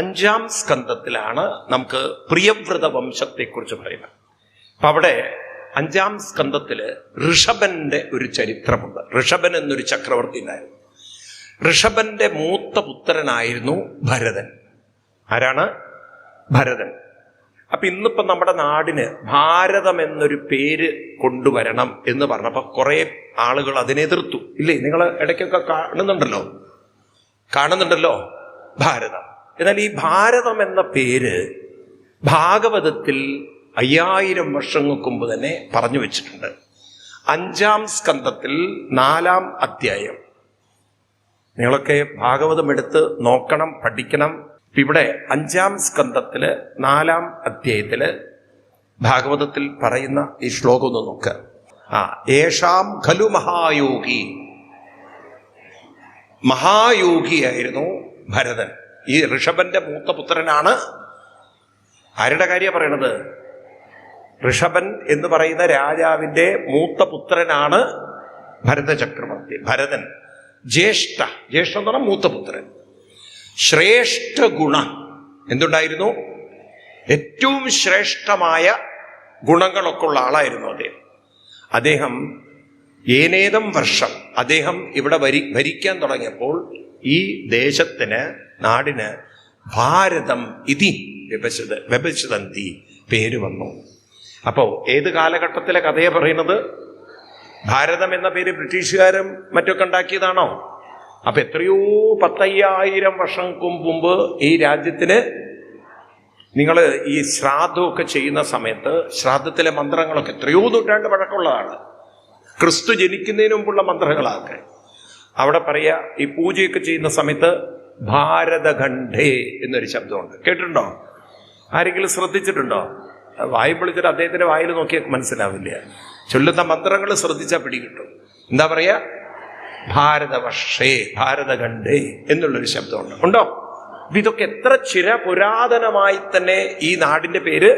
5-ാം സ്കന്ധത്തിലാണ് നമുക്ക് പ്രിയവ്രത വംശത്തെക്കുറിച്ച് പറയുന്നത്. അപ്പൊ അവിടെ 5-ാം സ്കന്ധത്തില് ഋഷഭന്റെ ഒരു ചരിത്രമുണ്ട്. ഋഷഭൻ എന്നൊരു ചക്രവർത്തി ഉണ്ടായിരുന്നു. ഋഷഭന്റെ മൂത്ത പുത്രനായിരുന്നു ഭരതൻ. ആരാണ്? ഭരതൻ. അപ്പൊ ഇന്നിപ്പോ നമ്മുടെ നാടിന് ഭാരതം എന്നൊരു പേര് കൊണ്ടുവരണം എന്ന് പറഞ്ഞപ്പോ കുറെ ആളുകൾ അതിനെ എതിർത്തു. ഇല്ലേ? നിങ്ങൾ ഇടയ്ക്കൊക്കെ കാണുന്നുണ്ടല്ലോ ഭാരതം. എന്നാൽ ഈ ഭാരതം എന്ന പേര് ഭാഗവതത്തിൽ 5000 വർഷങ്ങൾക്ക് മുമ്പ് തന്നെ പറഞ്ഞു വെച്ചിട്ടുണ്ട്. 5-ാം സ്കന്ധത്തിൽ 4-ാം അധ്യായം. നിങ്ങളൊക്കെ ഭാഗവതം എടുത്ത് നോക്കണം, പഠിക്കണം. ഇവിടെ 5-ാം സ്കന്ധത്തില് 4-ാം അധ്യായത്തില് ഭാഗവതത്തിൽ പറയുന്ന ഈ ശ്ലോകം ഒന്ന് നോക്കുക. യേഷാം ഖലു മഹായോഗി. മഹായോഗിയായിരുന്നു ഭരതൻ. ഈ ഋഷഭന്റെ മൂത്ത പുത്രനാണ്. ആരുടെ കാര്യമാണ് പറയണത്? ഋഷഭൻ എന്ന് പറയുന്ന രാജാവിന്റെ മൂത്ത പുത്രനാണ് ഭരത ചക്രവർത്തി. ഭരതൻ ജ്യേഷ്ഠ എന്ന് പറഞ്ഞാൽ മൂത്ത പുത്രൻ. ശ്രേഷ്ഠ ഗുണ എന്തുണ്ടായിരുന്നു? ഏറ്റവും ശ്രേഷ്ഠമായ ഗുണങ്ങളൊക്കെ ഉള്ള ആളായിരുന്നു അദ്ദേഹം. അദ്ദേഹം ഏനേതം വർഷം അദ്ദേഹം ഇവിടെ ഭരിക്കാൻ തുടങ്ങിയപ്പോൾ ഈ ദേശത്തിന്, നാടിന് ഭാരതം ഇതി വ്യഭചിതന്തി പേര് വന്നു. അപ്പോ ഏത് കാലഘട്ടത്തിലെ കഥയെ പറയുന്നത്? ഭാരതം എന്ന പേര് ബ്രിട്ടീഷുകാരും മറ്റൊക്കെ ഉണ്ടാക്കിയതാണോ? അപ്പൊ എത്രയോ 10,000 വർഷങ്ങൾക്ക് മുമ്പ് ഈ രാജ്യത്തിന് നിങ്ങൾ ഈ ശ്രാദ്ധമൊക്കെ ചെയ്യുന്ന സമയത്ത് ശ്രാദ്ധത്തിലെ മന്ത്രങ്ങളൊക്കെ എത്രയോ നൂറ്റാണ്ട് പഴക്കമുള്ളതാണ്. ക്രിസ്തു ജനിക്കുന്നതിന് മുമ്പുള്ള മന്ത്രങ്ങളൊക്കെ അവിടെ പറയാ. ഈ പൂജയൊക്കെ ചെയ്യുന്ന സമയത്ത് ഭാരതഖണ്ഡേ എന്നൊരു ശബ്ദമുണ്ട്. കേട്ടിട്ടുണ്ടോ? ആരെങ്കിലും ശ്രദ്ധിച്ചിട്ടുണ്ടോ? വായി പൊളിച്ചിട്ട് അദ്ദേഹത്തിന്റെ വായിൽ നോക്കിയാൽ മനസ്സിലാവില്ല. ചൊല്ലുന്ന മന്ത്രങ്ങൾ ശ്രദ്ധിച്ചാൽ പിടികിട്ടും. എന്താ പറയാ? ഭാരതവർഷേ, ഭാരതഖണ്ഡേ എന്നുള്ളൊരു ശബ്ദമുണ്ട്. ഉണ്ടോ? ഇതൊക്കെ എത്ര പുരാതനമായി തന്നെ ഈ നാടിന്റെ പേര്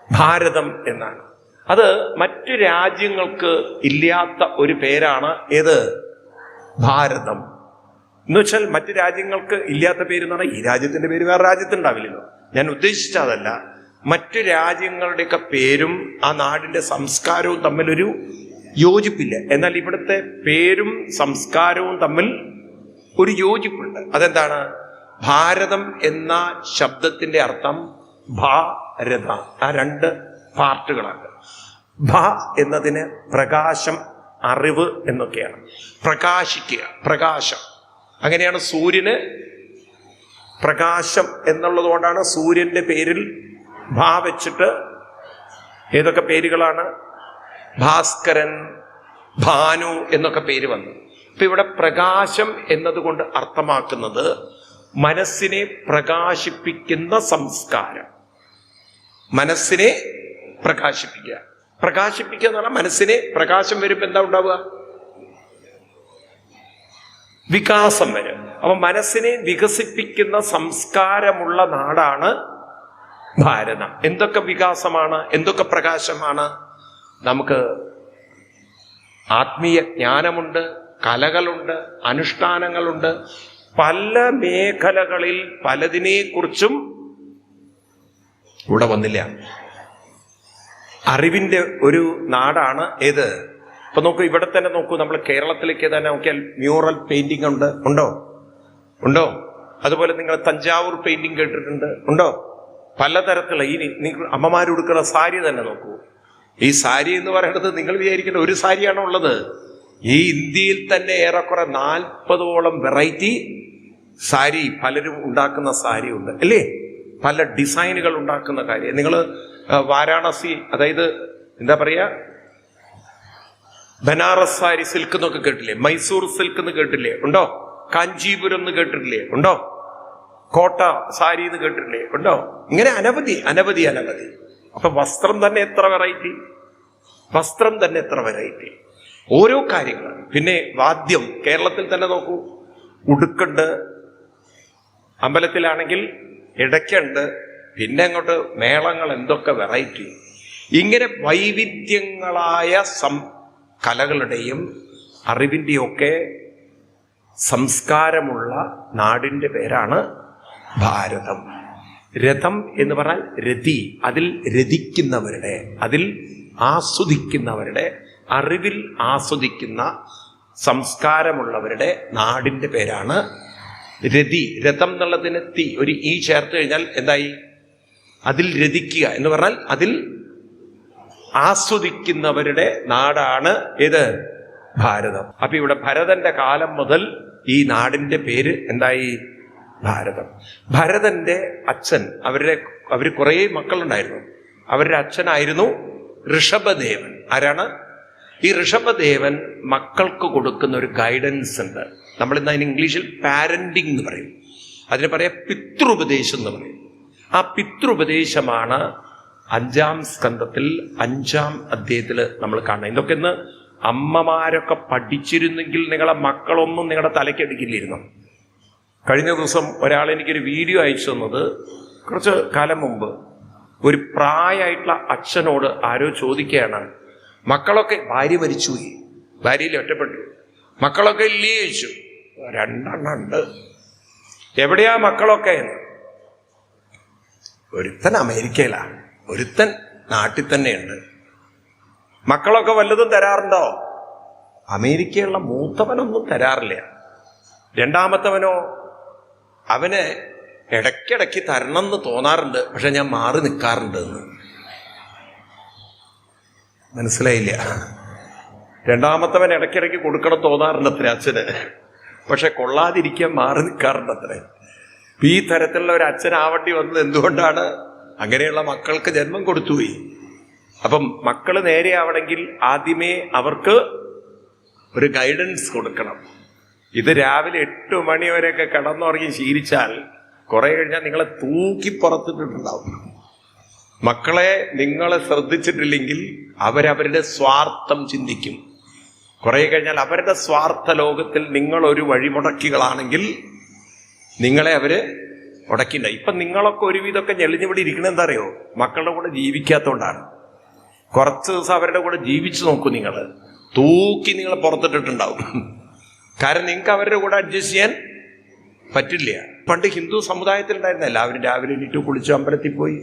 ഭാരതം എന്നാണ്. അത് മറ്റു രാജ്യങ്ങൾക്ക് ഇല്ലാത്ത ഒരു പേരാണ്. ഏത്? ഭാരതം എന്ന് വെച്ചാൽ മറ്റു രാജ്യങ്ങൾക്ക് ഇല്ലാത്ത പേര് എന്ന് പറഞ്ഞാൽ ഈ രാജ്യത്തിന്റെ പേര് വേറെ രാജ്യത്തുണ്ടാവില്ലല്ലോ. ഞാൻ ഉദ്ദേശിച്ചതല്ല. മറ്റു രാജ്യങ്ങളുടെയൊക്കെ പേരും ആ നാടിന്റെ സംസ്കാരവും തമ്മിലൊരു യോജിപ്പില്ല. എന്നാൽ ഇവിടുത്തെ പേരും സംസ്കാരവും തമ്മിൽ ഒരു യോജിപ്പുണ്ട്. അതെന്താണ്? ഭാരതം എന്ന ശബ്ദത്തിന്റെ അർത്ഥം ഭാരത. ആ 2 പാർട്ടുകളാണ്. ഭ എന്നതിന് പ്രകാശം, അറിവ് എന്നൊക്കെയാണ്. പ്രകാശിക്കുക, പ്രകാശം. അങ്ങനെയാണ് സൂര്യന് പ്രകാശം എന്നുള്ളത് കൊണ്ടാണ് സൂര്യന്റെ പേരിൽ ഭ വെച്ചിട്ട് ഏതൊക്കെ പേരുകളാണ്? ഭാസ്കരൻ, ഭാനു എന്നൊക്കെ പേര് വന്നു. അപ്പൊ ഇവിടെ പ്രകാശം എന്നതുകൊണ്ട് അർത്ഥമാക്കുന്നത് മനസ്സിനെ പ്രകാശിപ്പിക്കുന്ന സംസ്കാരം. മനസ്സിനെ പ്രകാശിപ്പിക്കുക. പ്രകാശിപ്പിക്കുക എന്ന് പറഞ്ഞാൽ മനസ്സിനെ പ്രകാശം വരുമ്പോ എന്താ ഉണ്ടാവുക? വികാസം വരും. അപ്പൊ മനസ്സിനെ വികസിപ്പിക്കുന്ന സംസ്കാരമുള്ള നാടാണ് ഭാരതം. എന്തൊക്കെ വികാസമാണ്? എന്തൊക്കെ പ്രകാശമാണ്? നമുക്ക് ആത്മീയ ജ്ഞാനമുണ്ട്, കലകളുണ്ട്, അനുഷ്ഠാനങ്ങളുണ്ട്. പല മേഖലകളിൽ പലതിനെക്കുറിച്ചും ഇവിടെ വന്നില്ല. അറിവിന്റെ ഒരു നാടാണ് ഏത്? ഇപ്പൊ നോക്കൂ, ഇവിടെ തന്നെ നോക്കൂ. നമ്മൾ കേരളത്തിലേക്ക് തന്നെ നോക്കിയാൽ മ്യൂറൽ പെയിന്റിംഗ് ഉണ്ടോ? അതുപോലെ നിങ്ങൾ തഞ്ചാവൂർ പെയിന്റിംഗ് കേട്ടിട്ടുണ്ട്? ഉണ്ടോ? പലതരത്തിലുള്ള ഈ നിങ്ങൾ അമ്മമാരുടുക്കുന്ന സാരി തന്നെ നോക്കൂ. ഈ സാരി എന്ന് പറയുന്നത് നിങ്ങൾ വിചാരിക്കേണ്ട ഒരു സാരിയാണോ ഉള്ളത്? ഈ ഇന്ത്യയിൽ തന്നെ ഏറെക്കുറെ 40ഓളം വെറൈറ്റി സാരി പലരും ഉണ്ടാക്കുന്ന സാരി ഉണ്ട്, അല്ലേ? പല ഡിസൈനുകൾ ഉണ്ടാക്കുന്ന കാര്യം. നിങ്ങൾ വാരാണസി, അതായത് എന്താ പറയാ, ബനാറസ് സാരി സിൽക്ക് എന്നൊക്കെ കേട്ടില്ലേ? മൈസൂർ സിൽക്ക് എന്ന് കേട്ടില്ലേ? ഉണ്ടോ? കാഞ്ചീപുരം എന്ന് കേട്ടിട്ടില്ലേ? ഉണ്ടോ? കോട്ട സാരി എന്ന് കേട്ടിട്ടില്ലേ? ഉണ്ടോ? ഇങ്ങനെ അനവധി. അപ്പൊ വസ്ത്രം തന്നെ എത്ര വെറൈറ്റി, ഓരോ കാര്യങ്ങൾ. പിന്നെ വാദ്യം, കേരളത്തിൽ തന്നെ നോക്കൂ. ഉടുക്കുണ്ട്, അമ്പലത്തിലാണെങ്കിൽ ഇടയ്ക്കുണ്ട്, പിന്നെ അങ്ങോട്ട് മേളങ്ങൾ, എന്തൊക്കെ വെറൈറ്റി. ഇങ്ങനെ വൈവിധ്യങ്ങളായ കലകളുടെയും അറിവിൻ്റെയും ഒക്കെ സംസ്കാരമുള്ള നാടിൻ്റെ പേരാണ് ഭാരതം. രഥം എന്ന് പറഞ്ഞാൽ രതി, അതിൽ രതിക്കുന്നവരുടെ, അതിൽ ആസ്വദിക്കുന്നവരുടെ, അറിവിൽ ആസ്വദിക്കുന്ന സംസ്കാരമുള്ളവരുടെ നാടിന്റെ പേരാണ് രതി. രഥം എന്നുള്ളതിന് തി ഒരു ഈ ചേർത്ത് കഴിഞ്ഞാൽ എന്തായി? അതിൽ രതിക്കുക എന്ന് പറഞ്ഞാൽ അതിൽ ആസ്വദിക്കുന്നവരുടെ നാടാണ് ഏത്? ഭാരതം. അപ്പൊ ഇവിടെ ഭരതന്റെ കാലം മുതൽ ഈ നാടിന്റെ പേര് എന്തായി? ഭാരതം. ഭരതന്റെ അച്ഛൻ, അവര് കുറെ മക്കളുണ്ടായിരുന്നു. അവരുടെ അച്ഛനായിരുന്നു ഋഷഭദേവൻ. ആരാണ്? ഈ ഋഷഭദേവൻ മക്കൾക്ക് കൊടുക്കുന്ന ഒരു ഗൈഡൻസ് ഉണ്ട്. നമ്മൾ ഇന്ന് അതിന് ഇംഗ്ലീഷിൽ പാരന്റിങ് എന്ന് പറയും. അതിന് പറയാം പിതൃപദേശം എന്ന് പറയും. ആ പിതൃപദേശമാണ് 5-ാം സ്കന്ധത്തിൽ 5-ാം അധ്യായത്തിൽ നമ്മൾ കാണുന്നത്. ഇതൊക്കെ ഇന്ന് അമ്മമാരൊക്കെ പഠിച്ചിരുന്നെങ്കിൽ നിങ്ങളെ മക്കളൊന്നും നിങ്ങളുടെ തലയ്ക്കടിക്കില്ലായിരുന്നു. കഴിഞ്ഞ ദിവസം ഒരാൾ എനിക്കൊരു വീഡിയോ അയച്ചു തന്നത്, കുറച്ച് കാലം മുമ്പ് ഒരു പ്രായമായിട്ടുള്ള അച്ഛനോട് ആരോ ചോദിക്കുകയാണ്, മക്കളൊക്കെ, ഭാര്യ മരിച്ചുപോയി, ഭാര്യയിൽ ഒറ്റപ്പെട്ടു, മക്കളൊക്കെ ഇല്ലേ ചോദിച്ചു. 2 ഉണ്ട്. എവിടെയാ മക്കളൊക്കെ എന്ന്? ഒരുത്തൻ അമേരിക്കയിലാണ്, ഒരുത്തൻ നാട്ടിൽ തന്നെയുണ്ട്. മക്കളൊക്കെ വല്ലതും തരാറുണ്ടോ? അമേരിക്കയുള്ള മൂത്തവനൊന്നും തരാറില്ല. 2ാമത്തവനോ, അവന് ഇടയ്ക്കിടയ്ക്ക് തരണം എന്ന് തോന്നാറുണ്ട്, പക്ഷെ ഞാൻ മാറി നിൽക്കാറുണ്ട് എന്ന്. മനസ്സിലായില്ല? 2ാമത്തവൻ ഇടയ്ക്കിടയ്ക്ക് കൊടുക്കണം തോന്നാറുണ്ട് അത്ര അച്ഛന്, പക്ഷെ കൊള്ളാതിരിക്കാൻ മാറി നിൽക്കാറുണ്ട് അത്രേ. ഈ തരത്തിലുള്ള ഒരു അച്ഛനാവണ്ടി വന്നത് എന്തുകൊണ്ടാണ്? അങ്ങനെയുള്ള മക്കൾക്ക് ജന്മം കൊടുത്തുപോയി. അപ്പം മക്കള് നേരെയാവണമെങ്കിൽ ആദ്യമേ അവർക്ക് ഒരു ഗൈഡൻസ് കൊടുക്കണം. ഇത് രാവിലെ 8 മണി വരെയൊക്കെ കിടന്നുറങ്ങി ശീലിച്ചാൽ കുറെ കഴിഞ്ഞാൽ നിങ്ങളെ തൂക്കി പുറത്തിട്ടുണ്ടാവും. മക്കളെ നിങ്ങൾ ശ്രദ്ധിച്ചിട്ടില്ലെങ്കിൽ അവരവരുടെ സ്വാർത്ഥം ചിന്തിക്കും. കുറെ കഴിഞ്ഞാൽ അവരുടെ സ്വാർത്ഥ ലോകത്തിൽ നിങ്ങൾ ഒരു വഴിമുടക്കികളാണെങ്കിൽ നിങ്ങളെ അവര് ഉടക്കില്ല. ഇപ്പൊ നിങ്ങളൊക്കെ ഒരുവിധമൊക്കെ ഞെളിഞ്ഞിവിടെ ഇരിക്കണത് എന്താ അറിയോ? മക്കളുടെ കൂടെ ജീവിക്കാത്തോണ്ടാണ്. കുറച്ച് ദിവസം അവരുടെ കൂടെ ജീവിച്ചു നോക്കൂ, നിങ്ങൾ തൂക്കി നിങ്ങളെ പുറത്തിട്ടിട്ടുണ്ടാവും. കാരണം നിങ്ങൾക്ക് അവരുടെ കൂടെ അഡ്ജസ്റ്റ് ചെയ്യാൻ പറ്റില്ല. പണ്ട് ഹിന്ദു സമുദായത്തിൽ ഉണ്ടായിരുന്ന എല്ലാവരും രാവിലെ എണീറ്റ് കുളിച്ച് അമ്പലത്തിൽ പോയി,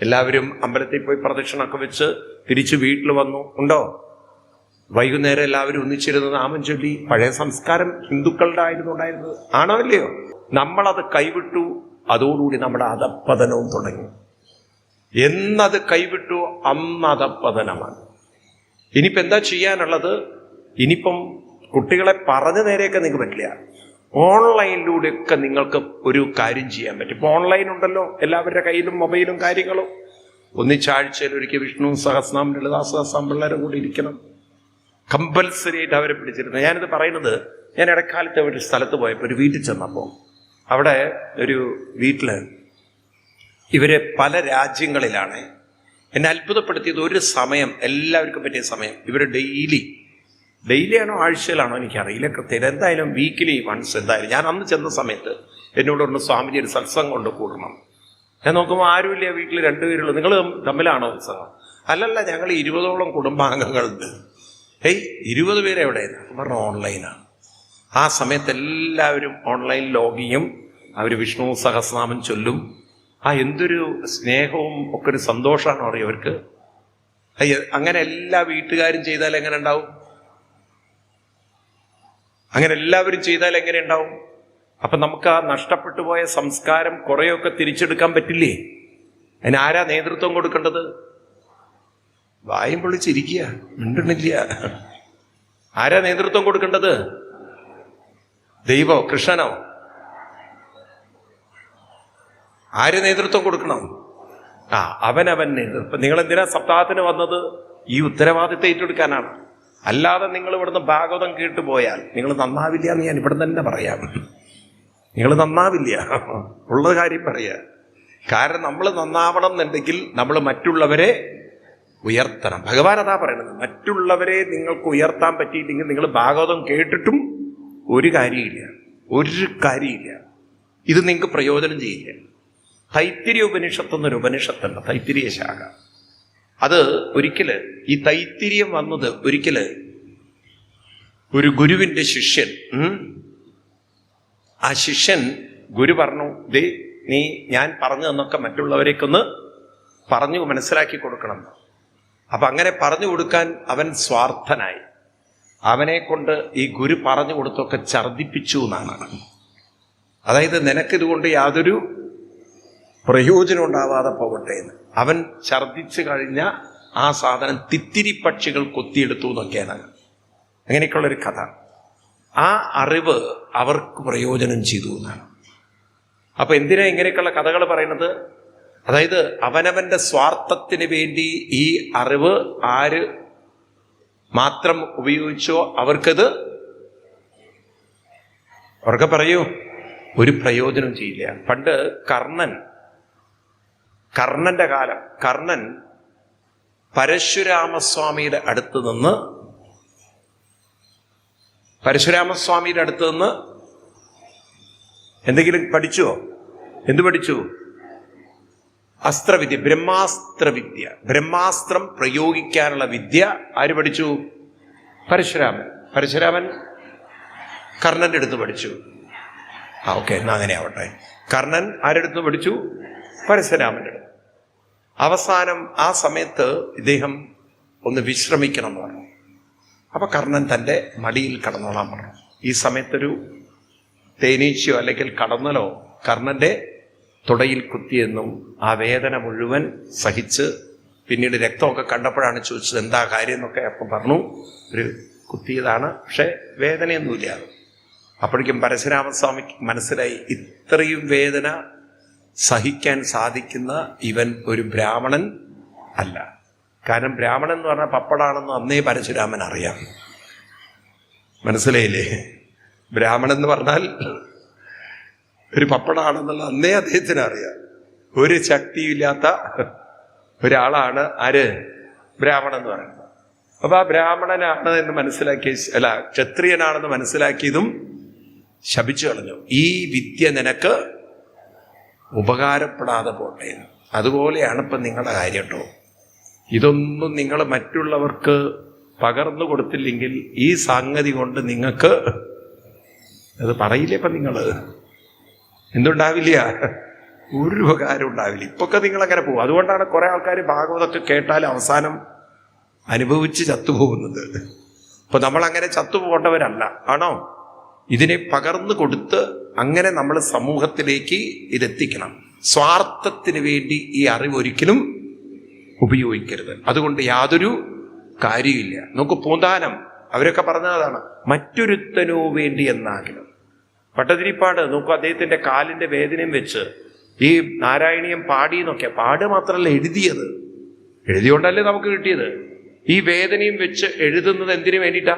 എല്ലാവരും അമ്പലത്തിൽ പോയി പ്രദക്ഷിണമൊക്കെ വെച്ച് തിരിച്ച് വീട്ടിൽ വന്നു. ഉണ്ടോ? വൈകുന്നേരം എല്ലാവരും ഒന്നിച്ചിരുന്ന് നാമം ചൊല്ലി. പഴയ സംസ്കാരം ഹിന്ദുക്കളുടെ ഉണ്ടായിരുന്നത്. ആണോ അല്ലയോ? നമ്മളത് കൈവിട്ടു. അതോടുകൂടി നമ്മുടെ അധപ്പതനവും തുടങ്ങി. എന്നത് കൈവിട്ടു അന്ന് അധപ്പതനമാണ്. ഇനിയിപ്പോൾ എന്താ ചെയ്യാനുള്ളത്? ഇനിയിപ്പം കുട്ടികളെ പറഞ്ഞു നേരെയൊക്കെ നിങ്ങൾക്ക് പറ്റില്ല. ഓൺലൈനിലൂടെയൊക്കെ നിങ്ങൾക്ക് ഒരു കാര്യം ചെയ്യാൻ പറ്റും. ഇപ്പോൾ ഓൺലൈൻ ഉണ്ടല്ലോ, എല്ലാവരുടെ കയ്യിലും മൊബൈലും കാര്യങ്ങളും. ഒന്നിച്ചാഴ്ചയിലൊരിക്കൽ വിഷ്ണു സഹസ്രനാമം, ലളിതാ സഹസ്രനാമം പിള്ളേരും കൂടി ഇരിക്കണം. കമ്പൽസറി ആയിട്ട് അവരെ പിടിച്ചിരുന്നു. ഞാനിത് പറയുന്നത്, ഞാൻ ഇടക്കാലത്ത് ഒരു സ്ഥലത്ത് പോയപ്പോൾ ഒരു വീട്ടിൽ ചെന്നപ്പോൾ അവിടെ ഒരു വീട്ടില് ഇവര് പല രാജ്യങ്ങളിലാണ്. എന്നെ അത്ഭുതപ്പെടുത്തിയത് ഒരു സമയം, എല്ലാവർക്കും പറ്റിയ സമയം, ഇവര് ഡെയിലിയാണോ ആഴ്ചയിലാണോ എനിക്കറിയില്ല കൃത്യത, എന്തായാലും വീക്കിലി വൺസ് എന്തായാലും. ഞാൻ അന്ന് ചെന്ന സമയത്ത് എന്നോട് പറഞ്ഞു, സ്വാമിജി ഒരു സത്സംഗം കൊണ്ട് കൂടണം. ഞാൻ നോക്കുമ്പോൾ ആരുമില്ല, വീട്ടിൽ 2 പേരുള്ളൂ. നിങ്ങൾ തമ്മിലാണോ ഉത്സവം? അല്ലല്ല, ഞങ്ങൾ 20ഓളം കുടുംബാംഗങ്ങളുണ്ട്. 20 പേര് എവിടെയാണ്? പറഞ്ഞ ഓൺലൈനാണ്. ആ സമയത്ത് എല്ലാവരും ഓൺലൈൻ ലോഗിയും അവർ വിഷ്ണു സഹസ്രനാമം ചൊല്ലും. എന്തൊരു സ്നേഹവും ഒക്കെ ഒരു സന്തോഷമാണോ അറിയോ അവർക്ക്? അങ്ങനെ എല്ലാ വീട്ടുകാരും ചെയ്താൽ എങ്ങനെ ഉണ്ടാവും? അങ്ങനെ എല്ലാവരും ചെയ്താൽ എങ്ങനെ ഉണ്ടാവും? അപ്പൊ നമുക്ക് ആ നഷ്ടപ്പെട്ടു പോയ സംസ്കാരം കുറെയൊക്കെ തിരിച്ചെടുക്കാൻ പറ്റില്ലേ? അതിനാരാ നേതൃത്വം കൊടുക്കേണ്ടത്? വായും പൊളിച്ചിരിക്കുക, മിണ്ടണില്ല. ആരാ നേതൃത്വം കൊടുക്കേണ്ടത്? ദൈവോ? കൃഷ്ണനോ? ആര് നേതൃത്വം കൊടുക്കണം? അവനവൻ നേതൃത്വം. നിങ്ങൾ എന്തിനാ സപ്താഹത്തിന് വന്നത്? ഈ ഉത്തരവാദിത്തം ഏറ്റെടുക്കാനാണ്. അല്ലാതെ നിങ്ങൾ ഇവിടുന്ന് ഭാഗവതം കേട്ടു പോയാൽ നിങ്ങൾ നന്നാവില്ല എന്ന് ഞാൻ ഇവിടെ തന്നെ പറയാം. നിങ്ങൾ നന്നാവില്ല, ഉള്ള കാര്യം പറയാ. കാരണം നമ്മൾ നന്നാവണം എന്നുണ്ടെങ്കിൽ നമ്മൾ മറ്റുള്ളവരെ ഉയർത്തണം. ഭഗവാൻ അതാ പറയണത്. മറ്റുള്ളവരെ നിങ്ങൾക്ക് ഉയർത്താൻ പറ്റിയില്ലെങ്കിൽ നിങ്ങൾ ഭാഗവതം കേട്ടിട്ടും ഒരു കാര്യമില്ല. ഇത് നിങ്ങൾക്ക് പ്രയോജനം ചെയ്യില്ല. തൈത്തിരീയ ഉപനിഷത്ത് എന്നൊരു ഉപനിഷത്തുണ്ട്, തൈത്തിരീയ ശാഖ. അത് ഒരിക്കല്, ഈ തൈത്തിരീയം വന്നത് ഒരിക്കല് ഒരു ഗുരുവിന്റെ ശിഷ്യൻ, ആ ശിഷ്യൻ ഗുരു പറഞ്ഞു, ദേ നീ ഞാൻ പറഞ്ഞു തന്നൊക്കെ മറ്റുള്ളവരേക്കൊന്ന് പറഞ്ഞു മനസ്സിലാക്കി കൊടുക്കണം. അപ്പൊ അങ്ങനെ പറഞ്ഞു കൊടുക്കാൻ അവൻ സ്വാർത്ഥനായി. അവനെ കൊണ്ട് ഈ ഗുരു പറഞ്ഞു കൊടുത്തൊക്കെ ഛർദിപ്പിച്ചു എന്നാണ്. അതായത് നിനക്കിതുകൊണ്ട് യാതൊരു പ്രയോജനം ഉണ്ടാവാതെ പോകട്ടെ എന്ന്. അവൻ ഛർദിച്ചു കഴിഞ്ഞ ആ സാധനം തിത്തിരി പക്ഷികൾ കൊത്തിയെടുത്തു എന്നൊക്കെയാണ് അങ്ങനെയൊക്കെയുള്ളൊരു കഥ. ആ അറിവ് അവർക്ക് പ്രയോജനം ചെയ്തു എന്നാണ്. അപ്പൊ എന്തിനാ ഇങ്ങനെയൊക്കെയുള്ള കഥകൾ പറയുന്നത്? അതായത് അവനവന്റെ സ്വാർത്ഥത്തിന് വേണ്ടി ഈ അറിവ് ആര് മാത്രം ഉപയോഗിച്ചോ അവർക്കത് അവർക്ക് പറയൂ ഒരു പ്രയോജനം ചെയ്യില്ല. പണ്ട് കർണന്റെ കാലം, കർണൻ പരശുരാമസ്വാമിയുടെ അടുത്ത് നിന്ന് എന്തെങ്കിലും പഠിച്ചുവോ? എന്തു പഠിച്ചു? അസ്ത്രവിദ്യ, ബ്രഹ്മാസ്ത്രവിദ്യ. ബ്രഹ്മാസ്ത്രം പ്രയോഗിക്കാനുള്ള വിദ്യ ആര് പഠിച്ചു? പരശുരാമൻ കർണന്റെ അടുത്ത് പഠിച്ചു. ഓക്കെ, എന്നാ അങ്ങനെ ആവട്ടെ. കർണൻ ആരെടുത്ത് പഠിച്ചു? പരശുരാമന്റെ അടുത്ത്. അവസാനം ആ സമയത്ത് ഇദ്ദേഹം ഒന്ന് വിശ്രമിക്കണം എന്ന് പറഞ്ഞു. അപ്പൊ കർണൻ തൻ്റെ മടിയിൽ കടന്നോളാൻ പറഞ്ഞു. ഈ സമയത്തൊരു തേനീച്ചയോ അല്ലെങ്കിൽ കടന്നലോ കർണന്റെ തുടയിൽ കുത്തിയെന്നും ആ വേദന മുഴുവൻ സഹിച്ച് പിന്നീട് രക്തമൊക്കെ കണ്ടപ്പോഴാണ് ചോദിച്ചത് എന്താ കാര്യം എന്നൊക്കെ. അപ്പം പറഞ്ഞു ഒരു കുത്തിയതാണ്, പക്ഷെ വേദനയൊന്നുമില്ല. അപ്പോഴേക്കും പരശുരാമസ്വാമിക്ക് മനസ്സിലായി ഇത്രയും വേദന സഹിക്കാൻ സാധിക്കുന്ന ഇവൻ ഒരു ബ്രാഹ്മണൻ അല്ല. കാരണം ബ്രാഹ്മണൻ എന്ന് പറഞ്ഞാൽ പപ്പടാണെന്ന് അന്നേ പരശുരാമൻ അറിയാം. മനസ്സിലായില്ലേ? ബ്രാഹ്മണൻ എന്ന് പറഞ്ഞാൽ ഒരു പപ്പടാണെന്നുള്ള അന്നേ അദ്ദേഹത്തിന് അറിയാം. ഒരു ശക്തിയില്ലാത്ത ഒരാളാണ് ആര്? ബ്രാഹ്മണൻ എന്ന് പറയുന്നത്. അപ്പൊ ആ ബ്രാഹ്മണനാണ് എന്ന് ക്ഷത്രിയനാണെന്ന് മനസ്സിലാക്കിയതും ശപിച്ചു കളഞ്ഞു. ഈ വിദ്യ നിനക്ക് ഉപകാരപ്പെടാതെ പോട്ടെ. അതുപോലെയാണ് ഇപ്പം നിങ്ങളുടെ കാര്യം കേട്ടോ. ഇതൊന്നും നിങ്ങൾ മറ്റുള്ളവർക്ക് പകർന്നു കൊടുത്തില്ലെങ്കിൽ ഈ സംഗതി കൊണ്ട് നിങ്ങൾക്ക് അത് പറയില്ലേ? ഇപ്പം നിങ്ങൾ എന്തുണ്ടാവില്ല? ഒരു ഉപകാരം ഉണ്ടാവില്ല. ഇപ്പൊക്കെ നിങ്ങളങ്ങനെ പോകും. അതുകൊണ്ടാണ് കുറെ ആൾക്കാർ ഭാഗവതമൊക്കെ കേട്ടാൽ അവസാനം അനുഭവിച്ച് ചത്തുപോകുന്നത്. ഇപ്പൊ നമ്മളങ്ങനെ ചത്തുപോകേണ്ടവരല്ല, ആണോ? ഇതിനെ പകർന്നു കൊടുത്ത് അങ്ങനെ നമ്മൾ സമൂഹത്തിലേക്ക് ഇതെത്തിക്കണം. സ്വാർത്ഥത്തിന് വേണ്ടി ഈ അറിവ് ഒരിക്കലും ഉപയോഗിക്കരുത്. അതുകൊണ്ട് യാതൊരു കാര്യമില്ല. നമുക്ക് പൂന്താനം അവരൊക്കെ പറഞ്ഞതാണ് മറ്റൊരുത്തനു വേണ്ടി എന്നാകണം. പട്ടതിരിപ്പാട് നോക്കൂ, അദ്ദേഹത്തിന്റെ കാലിന്റെ വേദനയും വെച്ച് ഈ നാരായണീയം പാടി എന്നൊക്കെ. പാട് മാത്രമല്ല, എഴുതിയോണ്ടല്ലേ നമുക്ക് കിട്ടിയത്. ഈ വേദനയും വെച്ച് എഴുതുന്നത് എന്തിനു വേണ്ടിയിട്ടാ?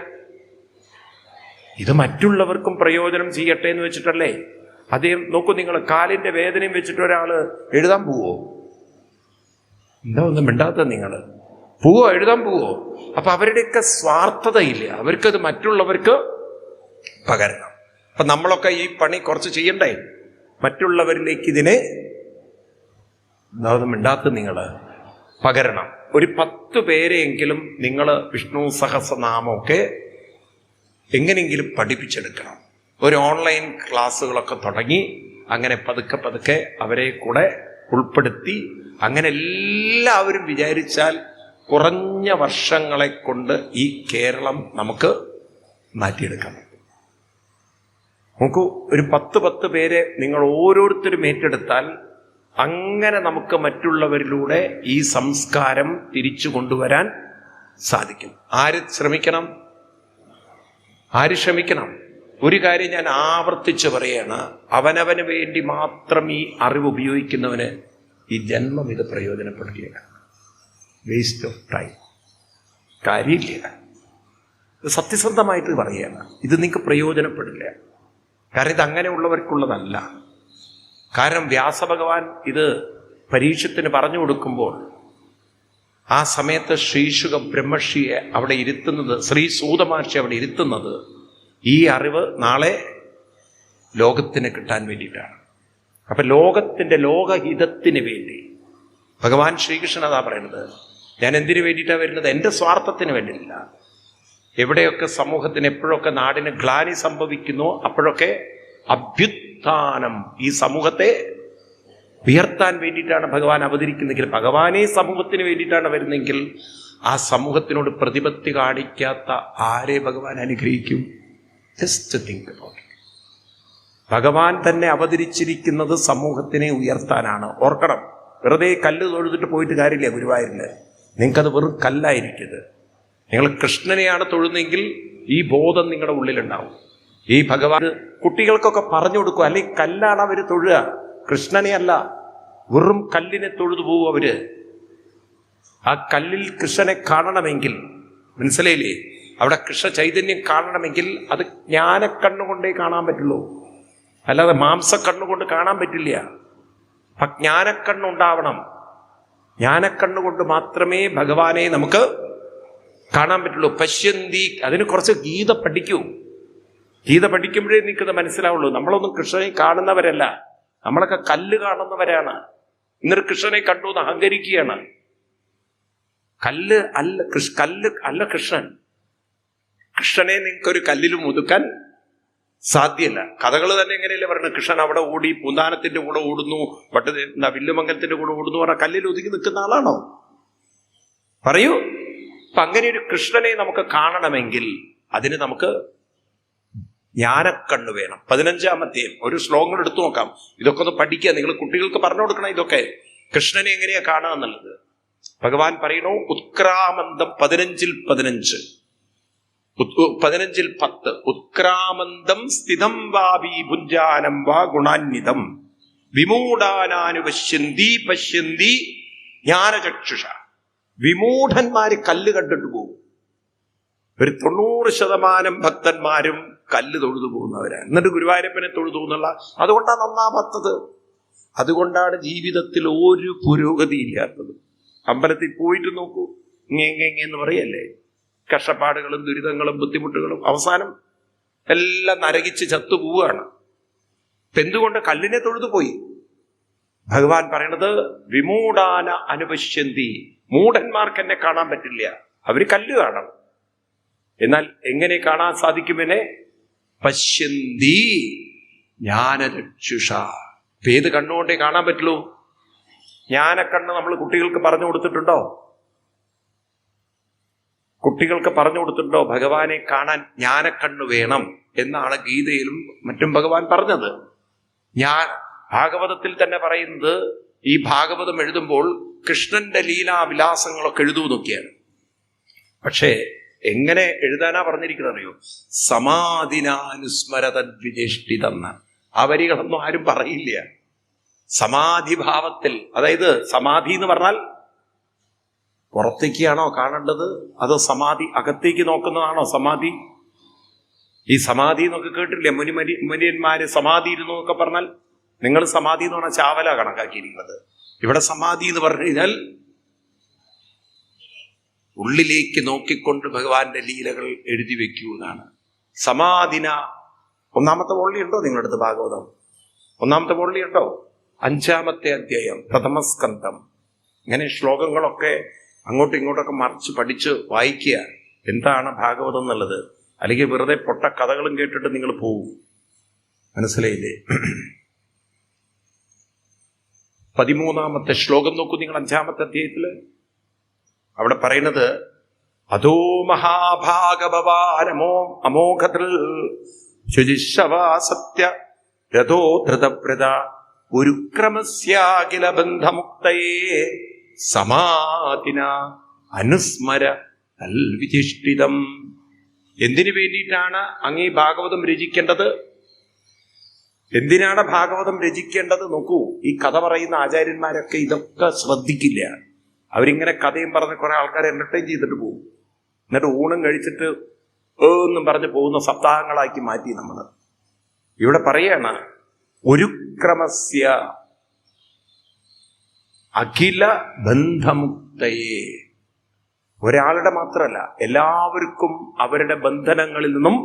ഇത് മറ്റുള്ളവർക്കും പ്രയോജനം ചെയ്യട്ടെ എന്ന് വെച്ചിട്ടല്ലേ. അദ്ദേഹം നോക്കൂ, നിങ്ങൾ കാലിന്റെ വേദനയും വെച്ചിട്ട് ഒരാള് എഴുതാൻ പോവോ? എന്താ ഒന്നും മിണ്ടാത്ത നിങ്ങൾ? എഴുതാൻ പോവോ? അപ്പൊ അവരുടെയൊക്കെ സ്വാർത്ഥതയില്ല, അവർക്കത് മറ്റുള്ളവർക്ക് പകരണം. അപ്പൊ നമ്മളൊക്കെ ഈ പണി കുറച്ച് ചെയ്യണ്ടേ? മറ്റുള്ളവരിലേക്ക് ഇതിനെ എന്താ മിണ്ടാത്ത നിങ്ങൾ പകരണം. ഒരു 10 പേരെയെങ്കിലും നിങ്ങൾ വിഷ്ണു സഹസ്രനാമമൊക്കെ എങ്ങനെയെങ്കിലും പഠിപ്പിച്ചെടുക്കണം. ഒരു ഓൺലൈൻ ക്ലാസ്സുകളൊക്കെ തുടങ്ങി അങ്ങനെ പതുക്കെ അവരെ കൂടെ ഉൾപ്പെടുത്തി അങ്ങനെ എല്ലാവരും വിചാരിച്ചാൽ കുറഞ്ഞ വർഷങ്ങളെ കൊണ്ട് ഈ കേരളം നമുക്ക് മാറ്റിയെടുക്കാം. നോക്കൂ, ഒരു 10 പേരെ നിങ്ങൾ ഓരോരുത്തരും ഏറ്റെടുത്താൽ അങ്ങനെ നമുക്ക് മറ്റുള്ളവരിലൂടെ ഈ സംസ്കാരം തിരിച്ചു കൊണ്ടുവരാൻ സാധിക്കും. ആര് ശ്രമിക്കണം? ഒരു കാര്യം ഞാൻ ആവർത്തിച്ച് പറയാണ്, അവനവന് വേണ്ടി മാത്രം ഈ അറിവ് ഉപയോഗിക്കുന്നവന് ഈ ജന്മം ഇത് പ്രയോജനപ്പെടുകയില്ല. വേസ്റ്റ് ഓഫ് ടൈം, കാര്യമില്ല. ഇത് സത്യസന്ധമായിട്ട് പറയുകയാണ്. ഇത് നിങ്ങൾക്ക് പ്രയോജനപ്പെടില്ല. കാരണം ഇത് അങ്ങനെയുള്ളവർക്കുള്ളതല്ല. കാരണം വ്യാസഭഗവാൻ ഇത് പരീക്ഷത്തിന് പറഞ്ഞു കൊടുക്കുമ്പോൾ ആ സമയത്ത് ശ്രീശുക ബ്രഹ്മർഷിയെ അവിടെ ഇരുത്തുന്നത്, ശ്രീ സൂതമഹർഷി അവിടെ ഇരുത്തുന്നത് ഈ അറിവ് നാളെ ലോകത്തിന് കിട്ടാൻ വേണ്ടിയിട്ടാണ്. അപ്പൊ ലോകഹിതത്തിന് വേണ്ടി ഭഗവാൻ ശ്രീകൃഷ്ണൻ അതാ പറയുന്നത്. ഞാൻ എന്തിനു വേണ്ടിയിട്ടാണ് വരുന്നത്? എൻ്റെ സ്വാർത്ഥത്തിന് വേണ്ടിയില്ല. എവിടെയൊക്കെ സമൂഹത്തിന് എപ്പോഴൊക്കെ നാടിന് ഗ്ലാനി സംഭവിക്കുന്നോ അപ്പോഴൊക്കെ ഉത്ഥാനം, ഈ സമൂഹത്തെ ഉയർത്താൻ വേണ്ടിയിട്ടാണ് ഭഗവാൻ അവതരിക്കുന്നെങ്കിൽ, ഭഗവാനെ സമൂഹത്തിന് വേണ്ടിയിട്ടാണ് വരുന്നെങ്കിൽ ആ സമൂഹത്തിനോട് പ്രതിപത്തി കാണിക്കാത്ത ആരെ ഭഗവാൻ അനുഗ്രഹിക്കും? Just think about it. ഭഗവാൻ തന്നെ അവതരിച്ചിരിക്കുന്നത് സമൂഹത്തിനെ ഉയർത്താനാണ്. ഓർക്കണം, വെറുതെ കല്ല് തൊഴുതിട്ട് പോയിട്ട് കാര്യമില്ല ഗുരുവായൂരില്. നിങ്ങൾക്കത് വെറും കല്ലായിരിക്കരുത്. നിങ്ങൾ കൃഷ്ണനെയാണ് തൊഴുന്നെങ്കിൽ ഈ ബോധം നിങ്ങളുടെ ഉള്ളിലുണ്ടാവും. ഈ ഭഗവാൻ കുട്ടികൾക്കൊക്കെ പറഞ്ഞു കൊടുക്കുക, അല്ലെങ്കിൽ കല്ലാണ് അവർ തൊഴുക, കൃഷ്ണനെ അല്ല. വെറും കല്ലിനെ തൊഴുതു പോവും അവര്. ആ കല്ലിൽ കൃഷ്ണനെ കാണണമെങ്കിൽ, മനസ്സിലായില്ലേ, അവിടെ കൃഷ്ണ ചൈതന്യം കാണണമെങ്കിൽ അത് ജ്ഞാനക്കണ്ണുകൊണ്ടേ കാണാൻ പറ്റുള്ളൂ, അല്ലാതെ മാംസക്കണ്ണുകൊണ്ട് കാണാൻ പറ്റില്ല. അപ്പൊ ജ്ഞാനക്കണ്ണുണ്ടാവണം. ജ്ഞാനക്കണ്ണുകൊണ്ട് മാത്രമേ ഭഗവാനെ നമുക്ക് കാണാൻ പറ്റുള്ളൂ. പശ്യന്തി, അതിന് കുറച്ച് ഗീത പഠിക്കൂ. ഗീത പഠിക്കുമ്പോഴേ നിൽക്കുന്നത് മനസ്സിലാവുള്ളൂ. നമ്മളൊന്നും കൃഷ്ണനെ കാണുന്നവരല്ല, നമ്മളൊക്കെ കല്ല് കാണുന്നവരാണ്. ഇന്നൊരു കൃഷ്ണനെ കണ്ടു എന്ന് അഹങ്കരിക്കുകയാണ്. കല്ല് അല്ല കൃഷ്ണൻ. കൃഷ്ണനെ നിങ്ങൾക്കൊരു കല്ലിലും ഒതുക്കാൻ സാധ്യമല്ല. കഥകൾ തന്നെ എങ്ങനെയല്ലേ പറയുന്നത്, കൃഷ്ണൻ അവിടെ ഓടി പൂന്താനത്തിന്റെ കൂടെ ഓടുന്നു, വില്ലുമംഗലത്തിന്റെ കൂടെ ഓടുന്നു പറഞ്ഞാൽ കല്ലിൽ ഒതുക്കി നിൽക്കുന്ന ആളാണോ? പറയൂ. അപ്പൊ അങ്ങനെ ഒരു കൃഷ്ണനെ നമുക്ക് കാണണമെങ്കിൽ അതിന് നമുക്ക് ജ്ഞാനക്കണ്ണ് വേണം. 15-ാമത്തെ ഒരു ശ്ലോകങ്ങൾ എടുത്തു നോക്കാം. ഇതൊക്കെ ഒന്ന് പഠിക്കുക. നിങ്ങൾ കുട്ടികൾക്ക് പറഞ്ഞു കൊടുക്കണം ഇതൊക്കെ, കൃഷ്ണനെ എങ്ങനെയാ കാണുക എന്നുള്ളത്. ഭഗവാൻ പറയണു ഉത്ക്രാമന്തം 15-15 15-10 ഉത്ക്രാമന്തം സ്ഥിതം വാപി ഭുഞ്ജാനം വാ ഗുണാന്വിതം വിമൂഢാനാനുപശ്യന്തി പശ്യന്തി ജ്ഞാനചക്ഷുഷ. വിമൂഢന്മാര് കല്ല് കണ്ടിട്ട് പോകും. ഒരു 90% ഭക്തന്മാരും കല്ല് തൊഴുതു പോകുന്നവരാണ്. എന്നിട്ട് ഗുരുവായൂരപ്പനെ തൊഴുതു എന്നുള്ള അതുകൊണ്ടാണ് നന്നാവാത്തത്. അതുകൊണ്ടാണ് ജീവിതത്തിൽ ഒരു പുരോഗതി ഇല്ലാത്തത്. അമ്പലത്തിൽ പോയിട്ട് നോക്കൂ, എന്ന് പറയല്ലേ, കഷ്ടപ്പാടുകളും ദുരിതങ്ങളും ബുദ്ധിമുട്ടുകളും, അവസാനം എല്ലാം നരകിച്ച് ചത്തുപോവുകയാണ്. എന്തുകൊണ്ട്? കല്ലിനെ തൊഴുതു പോയി. ഭഗവാൻ പറയണത് വിമൂഢാന അനുപശ്യന്തി, മൂഢന്മാർക്ക് എന്നെ കാണാൻ പറ്റില്ല, അവര് കല്ല് കാണണം. എന്നാൽ എങ്ങനെ കാണാൻ സാധിക്കുമെന്നെ? പശ്യന്തി ജ്ഞാനചക്ഷുഷ. ഏത് കണ്ണുകൊണ്ടേ കാണാൻ പറ്റുള്ളൂ? ജ്ഞാനക്കണ്ണ് നമ്മൾ കുട്ടികൾക്ക് പറഞ്ഞു കൊടുത്തിട്ടുണ്ടോ? കുട്ടികൾക്ക് പറഞ്ഞു കൊടുത്തിട്ടുണ്ടോ? ഭഗവാനെ കാണാൻ ജ്ഞാനക്കണ്ണ് വേണം എന്നാണ് ഗീതയിലും മറ്റും ഭഗവാൻ പറഞ്ഞത്. ഭാഗവതത്തിൽ തന്നെ പറയുന്നത്, ഈ ഭാഗവതം എഴുതുമ്പോൾ കൃഷ്ണന്റെ ലീലാവിലാസങ്ങളൊക്കെ എഴുതുന്നൊക്കെയാണ്. പക്ഷേ എങ്ങനെ എഴുതാനാ പറഞ്ഞിരിക്കുന്നത് അറിയോ? സമാധിനാനുസ്മരതദ്വിജേഷ്ടിതെന്ന്. ആ വരികളൊന്നും ആരും പറയില്ല. സമാധിഭാവത്തിൽ, അതായത് സമാധി എന്ന് പറഞ്ഞാൽ പുറത്തേക്കാണോ കാണേണ്ടത്, അത് സമാധി അകത്തേക്ക് നോക്കുന്നതാണോ സമാധി? ഈ സമാധി എന്നൊക്കെ കേട്ടില്ലേ, മുനിയന്മാര് സമാധി ഇരുന്നു എന്നൊക്കെ പറഞ്ഞാൽ, നിങ്ങൾ സമാധി എന്ന് പറഞ്ഞാൽ ചാവല കണക്കാക്കിയിരിക്കുന്നത്. ഇവിടെ സമാധി എന്ന് പറഞ്ഞു കഴിഞ്ഞാൽ ഉള്ളിലേക്ക് നോക്കിക്കൊണ്ട് ഭഗവാന്റെ ലീലകൾ എഴുതി വെക്കൂ എന്നാണ്. സമാധിന 1-ാമത്തെ വോള്ളി ഉണ്ടോ നിങ്ങളുടെ അടുത്ത്? ഭാഗവതം 1-ാമത്തെ വോള്ളി ഉണ്ടോ? 5-ാമത്തെ അധ്യായം, പ്രഥമസ്കന്ധം. ഇങ്ങനെ ശ്ലോകങ്ങളൊക്കെ അങ്ങോട്ടും ഇങ്ങോട്ടൊക്കെ മറിച്ച് പഠിച്ച് വായിക്കുക. എന്താണ് ഭാഗവതം എന്നുള്ളത്. അല്ലെങ്കിൽ വെറുതെ പൊട്ട കഥകളും കേട്ടിട്ട് നിങ്ങൾ പോവും. മനസ്സിലായില്ലേ? 13-ാമത്തെ ശ്ലോകം നോക്കൂ നിങ്ങൾ, 5-ാമത്തെ അധ്യായത്തില്. അവിടെ പറയുന്നത് അതോ മഹാഭാഗവാനമോ അമോഘതൃ ശുചിശവാ സത്യ രഥോ ധൃതവ്രത ഉരുക്രമസ്യാഖില ബന്ധമുക്തയേ സമാധിന അനുസ്മര തൽവിധിഷ്ഠിതം. എന്തിനു വേണ്ടിയിട്ടാണ് അങ്ങീ ഭാഗവതം രചിക്കേണ്ടത്? എന്തിനാണ് ഭാഗവതം രചിക്കേണ്ടത്? നോക്കൂ, ഈ കഥ പറയുന്ന ആചാര്യന്മാരൊക്കെ ഇതൊക്കെ ശ്രദ്ധിക്കില്ല. അവരിങ്ങനെ കഥയും പറഞ്ഞ് കുറെ ആൾക്കാരെ എന്റർടൈൻ ചെയ്തിട്ട് പോകും. എന്നിട്ട് ഊണും കഴിച്ചിട്ട് എന്നും പറഞ്ഞ് പോകുന്ന സപ്താഹങ്ങളാക്കി മാറ്റി നമ്മൾ. ഇവിടെ പറയാണ് ഒരു ക്രമസ്യ അഖില ബന്ധമുക്തയെ. ഒരാളുടെ മാത്രമല്ല, എല്ലാവർക്കും അവരുടെ ബന്ധനങ്ങളിൽ നിന്നും.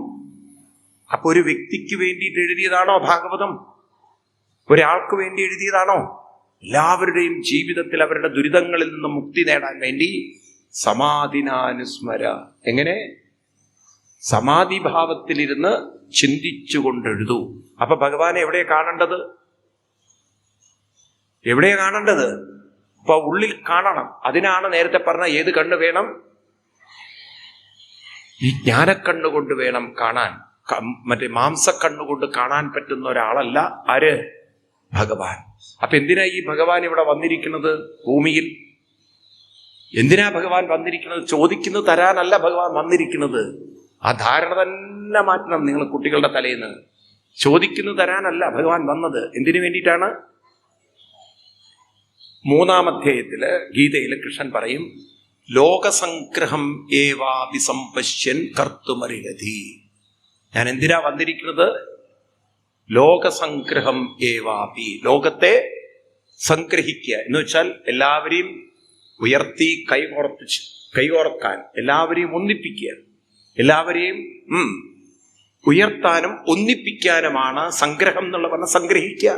അപ്പൊ ഒരു വ്യക്തിക്ക് വേണ്ടിയിട്ട് എഴുതിയതാണോ ഭാഗവതം? ഒരാൾക്ക് വേണ്ടി എഴുതിയതാണോ? എല്ലാവരുടെയും ജീവിതത്തിൽ അവരുടെ ദുരിതങ്ങളിൽ നിന്നും മുക്തി നേടാൻ വേണ്ടി സമാധിനാനുസ്മര. എങ്ങനെ? സമാധിഭാവത്തിലിരുന്ന് ചിന്തിച്ചുകൊണ്ടെഴുതൂ. അപ്പൊ ഭഗവാനെ എവിടെയാ കാണേണ്ടത്? എവിടെയാ കാണേണ്ടത്? അപ്പൊ ഉള്ളിൽ കാണണം. അതിനാണ് നേരത്തെ പറഞ്ഞ ഏത് കണ്ണ് വേണം? ഈ ജ്ഞാനക്കണ്ണുകൊണ്ട് വേണം കാണാൻ. മറ്റേ മാംസക്കണ്ണുകൊണ്ട് കാണാൻ പറ്റുന്ന ഒരാളല്ല ആര്? ഭഗവാൻ. അപ്പൊ എന്തിനാ ഈ ഭഗവാൻ ഇവിടെ വന്നിരിക്കുന്നത് ഭൂമിയിൽ? എന്തിനാ ഭഗവാൻ വന്നിരിക്കുന്നത്? ചോദിക്കുന്നത് തരാനല്ല ഭഗവാൻ വന്നിരിക്കുന്നത്. ആ ധാരണ തന്നെ മാറ്റണം നിങ്ങൾ കുട്ടികളുടെ തലേന്ന്. ചോദിക്കുന്നത് തരാനല്ല ഭഗവാൻ വന്നത്. എന്തിനു വേണ്ടിയിട്ടാണ്? 3-ാം അധ്യായത്തില് ഗീതയില് കൃഷ്ണൻ പറയും, ലോകസംഗ്രഹം ഏവാഭിസംപശ്യൻ കർത്തുമർഹതി. ഞാൻ എന്തിനാ വന്നിരിക്കുന്നത്? ലോകസംഗ്രഹം ഏവാപി, ലോകത്തെ സംഗ്രഹിക്കുക എന്ന് വെച്ചാൽ എല്ലാവരെയും ഉയർത്തി കൈകോർക്കാൻ, എല്ലാവരെയും ഒന്നിപ്പിക്കുക, എല്ലാവരെയും ഉയർത്താനും ഒന്നിപ്പിക്കാനുമാണ് സംഗ്രഹം എന്നുള്ള പറഞ്ഞാൽ. സംഗ്രഹിക്കുക,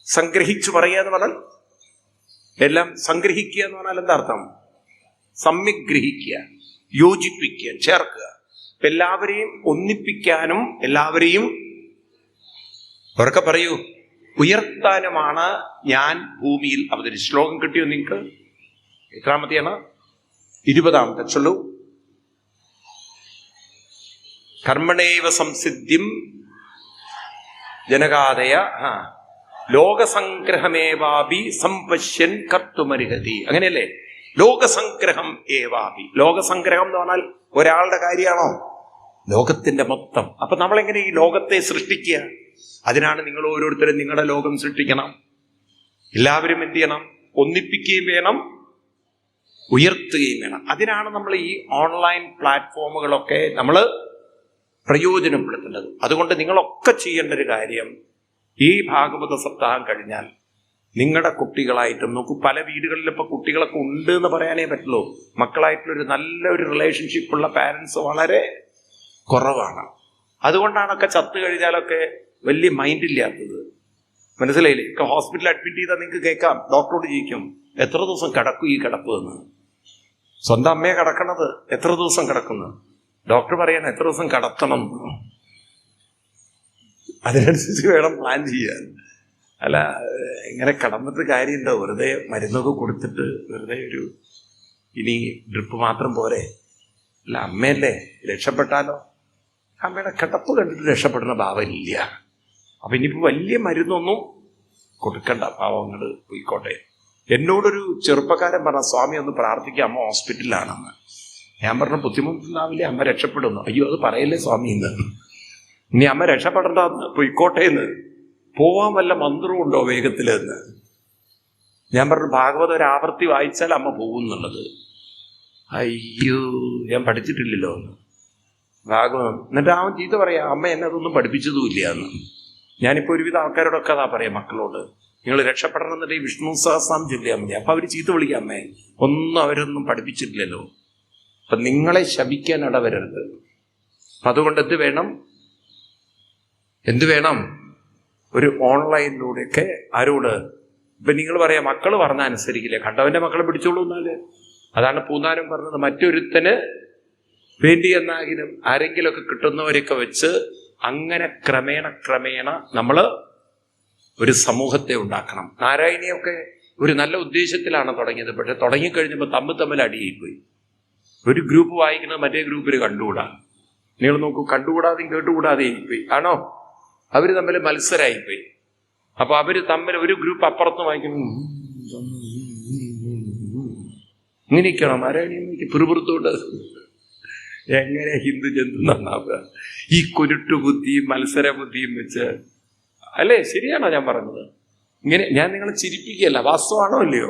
സംഗ്രഹിച്ചു പറയുക എന്ന് പറഞ്ഞാൽ, എല്ലാം സംഗ്രഹിക്കുക എന്ന് പറഞ്ഞാൽ എന്താ അർത്ഥം? സമ്യഗ്രഹിക്കുക, യോജിപ്പിക്കുക, ചേർക്കുക. എല്ലാവരെയും ഒന്നിപ്പിക്കാനും എല്ലാവരെയും ഉറക്കെ പറയൂ ഉയർത്താനുമാണ് ഞാൻ ഭൂമിയിൽ അവതരിച്ചു. ശ്ലോകം കിട്ടിയോ നിങ്ങൾക്ക്? എത്രാമത്തെയാണ്? 20-ാമത്തെ ചൊല്ലു. കർമ്മണേവ സംസിദ്ധിം ജനകാദയ ലോകസംഗ്രഹമേവാപി സംപശ്യൻ കർത്തുമർഹതി. അങ്ങനെയല്ലേ? ലോകസംഗ്രഹം ഏവാപി. ലോകസംഗ്രഹം എന്ന് പറഞ്ഞാൽ ഒരാളുടെ കാര്യമാണോ? ലോകത്തിന്റെ മൊത്തം. അപ്പൊ നമ്മളെങ്ങനെ ഈ ലോകത്തെ സൃഷ്ടിക്കുക? അതിനാണ് നിങ്ങൾ ഓരോരുത്തരും നിങ്ങളുടെ ലോകം സൃഷ്ടിക്കണം. എല്ലാവരും എന്ത് ചെയ്യണം? ഒന്നിപ്പിക്കുകയും വേണം, ഉയർത്തുകയും വേണം. അതിനാണ് നമ്മൾ ഈ ഓൺലൈൻ പ്ലാറ്റ്ഫോമുകളൊക്കെ നമ്മൾ പ്രയോജനപ്പെടുത്തേണ്ടത്. അതുകൊണ്ട് നിങ്ങളൊക്കെ ചെയ്യേണ്ട ഒരു കാര്യം, ഈ ഭാഗവത സപ്താഹം കഴിഞ്ഞാൽ നിങ്ങളുടെ കുട്ടികളായിട്ടും നോക്കൂ, പല വീടുകളിൽ ഇപ്പൊ കുട്ടികളൊക്കെ ഉണ്ട് എന്ന് പറയാനേ പറ്റുള്ളൂ. മക്കളായിട്ടുള്ളൊരു നല്ലൊരു റിലേഷൻഷിപ്പുള്ള പാരൻസ് വളരെ കുറവാണ്. അതുകൊണ്ടാണൊക്കെ ചത്തു കഴിഞ്ഞാലൊക്കെ വലിയ മൈൻഡില്ലാത്തത്. മനസ്സിലായില്ലേ? ഒക്കെ ഹോസ്പിറ്റലിൽ അഡ്മിറ്റ് ചെയ്താൽ നിങ്ങൾക്ക് കേൾക്കാം, ഡോക്ടറോട് ചോദിക്കും എത്ര ദിവസം കിടക്കും ഈ കിടപ്പ് എന്ന്. സ്വന്തം അമ്മയെ കിടക്കണത് എത്ര ദിവസം കിടക്കുന്നു? ഡോക്ടർ പറയാൻ എത്ര ദിവസം കിടത്തണം, അതിനനുസരിച്ച് വേണം പ്ലാൻ ചെയ്യാൻ. അല്ല ഇങ്ങനെ കിടന്നിട്ട് കാര്യമുണ്ടോ? വെറുതെ മരുന്നൊക്കെ കൊടുത്തിട്ട് വെറുതെ ഒരു ഇനി ഡ്രിപ്പ് മാത്രം പോരെ? അല്ല അമ്മയല്ലേ, രക്ഷപ്പെട്ടാലോ? അമ്മയുടെ കിടപ്പ് കണ്ടിട്ട് രക്ഷപ്പെടുന്ന ഭാവമില്ല. അപ്പൊ ഇനിയിപ്പോ വലിയ മരുന്നൊന്നും കൊടുക്കണ്ട, പാവങ്ങൾ പോയിക്കോട്ടെ. എന്നോടൊരു ചെറുപ്പക്കാരൻ പറഞ്ഞ, സ്വാമി ഒന്ന് പ്രാർത്ഥിക്കുക, അമ്മ ഹോസ്പിറ്റലിലാണെന്ന്. ഞാൻ പറഞ്ഞ ബുദ്ധിമുട്ടുണ്ടാവില്ലേ, അമ്മ രക്ഷപ്പെടുന്നു. അയ്യോ അത് പറയല്ലേ സ്വാമി എന്ന്. ഇനി അമ്മ രക്ഷപ്പെടേണ്ട പൊയ്ക്കോട്ടെ എന്ന്. പോവാൻ വല്ല മന്ത്രവും ഉണ്ടോ വേഗത്തിലെന്ന്? ഞാൻ പറഞ്ഞു ഭാഗവതം ഒരു ആവർത്തി വായിച്ചാൽ അമ്മ പോകുന്നുള്ളത്. അയ്യോ ഞാൻ പഠിച്ചിട്ടില്ലല്ലോ എന്ന് ഭാഗവതം. എന്നിട്ട് അവൻ ചീത്ത പറയാ, അമ്മ എന്നെ അതൊന്നും പഠിപ്പിച്ചതുമില്ല എന്ന്. ഞാനിപ്പോൾ ഒരുവിധ ആൾക്കാരോടൊക്കെ അതാ പറയാം, മക്കളോട് നിങ്ങൾ രക്ഷപ്പെടണം എന്നുണ്ടെങ്കിൽ വിഷ്ണു സഹസ്രനാമം ചൊല്ലിയാൽ മതി. അപ്പൊ അവര് ചീത്ത വിളിക്കാം, അമ്മേ ഒന്നും അവരൊന്നും പഠിപ്പിച്ചിട്ടില്ലല്ലോ. അപ്പൊ നിങ്ങളെ ശപിക്കാൻ ഇടവരരുത്. അപ്പൊ അതുകൊണ്ട് എന്ത് വേണം? ഒരു ഓൺലൈനിലൂടെയൊക്കെ ആരോട്? ഇപ്പൊ നിങ്ങൾ പറയാം മക്കള് പറഞ്ഞ അനുസരിക്കില്ല, കണ്ടവന്റെ മക്കളെ പിടിച്ചോളൂ എന്നാല്. അതാണ് പൂന്താനം പറഞ്ഞത്, മറ്റൊരുത്തന് വേണ്ടി എന്നാകിലും ആരെങ്കിലുമൊക്കെ കിട്ടുന്നവരെയൊക്കെ വെച്ച് അങ്ങനെ ക്രമേണ നമ്മൾ ഒരു സമൂഹത്തെ ഉണ്ടാക്കണം. നാരായണിയൊക്കെ ഒരു നല്ല ഉദ്ദേശത്തിലാണ് തുടങ്ങിയത്. പക്ഷെ തുടങ്ങിക്കഴിഞ്ഞപ്പോൾ തമ്മിൽ അടിയായിപ്പോയി. ഒരു ഗ്രൂപ്പ് വായിക്കുന്നത് മറ്റേ ഗ്രൂപ്പിൽ കണ്ടുകൂടാ. നിങ്ങൾ നോക്കൂ, കണ്ടുകൂടാതെയും കേട്ടുകൂടാതെയും പോയി. ആണോ? അവര് തമ്മിൽ മത്സരമായിപ്പോയി. അപ്പൊ അവര് തമ്മിൽ ഒരു ഗ്രൂപ്പ് അപ്പുറത്ത് വായിക്കുന്നു, ഇങ്ങനെയൊക്കെയാണോ നാരായണിക്ക് പിറുപിറുത്തോണ്ട്? എങ്ങനെ ഹിന്ദു ജന്തു നന്നാവുക? ഈ കുരുട്ടുബുദ്ധിയും മത്സര ബുദ്ധിയും വെച്ച് അല്ലേ? ശരിയാണോ ഞാൻ പറഞ്ഞത്? ഇങ്ങനെ ഞാൻ നിങ്ങളെ ചിരിപ്പിക്കുകയല്ല, വാസ്തവാണോ അല്ലയോ?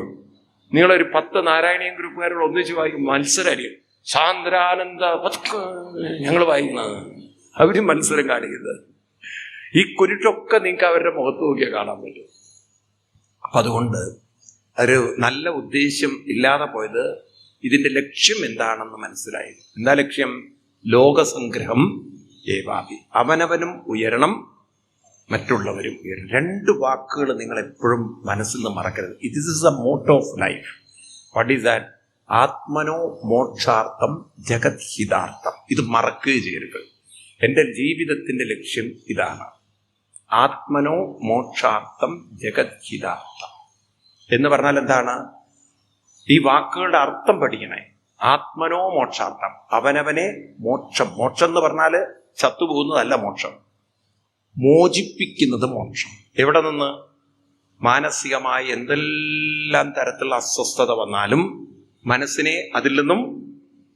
നിങ്ങളൊരു 10 നാരായണീയം ഗ്രൂപ്പുകാരോട് ഒന്നിച്ച് വായിക്കും, മത്സരം. ശാന്ത്രാനന്ദ ഞങ്ങൾ വായിക്കുന്നത്, അവര് മത്സരം കാണിക്കുന്നത്. ഈ കുരുട്ടൊക്കെ നിങ്ങൾക്ക് അവരുടെ മുഖത്ത് നോക്കിയാൽ കാണാൻ പറ്റും. അപ്പൊ അതുകൊണ്ട് ഒരു നല്ല ഉദ്ദേശ്യം ഇല്ലാതെ പോയത്. ഇതിന്റെ ലക്ഷ്യം എന്താണെന്ന് മനസ്സിലായി. എന്താ ലക്ഷ്യം? ലോകസംഗ്രഹം ഏവാപി. അവനവനും ഉയരണം, മറ്റുള്ളവരും ഉയരണം. 2 വാക്കുകൾ നിങ്ങൾ എപ്പോഴും മനസ്സിൽ നിന്ന് മറക്കരുത്. This is the motto of life. What is that? ആത്മനോ മോക്ഷാർത്ഥം ജഗത് ഹിതാർത്ഥം. ഇത് മറക്കുകയും ചെയ്യരുത്. എൻ്റെ ജീവിതത്തിന്റെ ലക്ഷ്യം ഇതാണ്. ആത്മനോ മോക്ഷാർത്ഥം ജഗത് ഹിതാർത്ഥം എന്ന് പറഞ്ഞാൽ എന്താണ്? ഈ വാക്കുകളുടെ അർത്ഥം പഠിക്കണേ. ആത്മനോ മോക്ഷാർത്ഥം, അവനവനെ മോക്ഷം. മോക്ഷം എന്ന് പറഞ്ഞാൽ ചത്തുപോകുന്നതല്ല മോക്ഷം, മോചിപ്പിക്കുന്നത് മോക്ഷം. എവിടെ നിന്ന്? മാനസികമായി എന്തെല്ലാം തരത്തിലുള്ള അസ്വസ്ഥത വന്നാലും മനസ്സിനെ അതിൽ നിന്നും,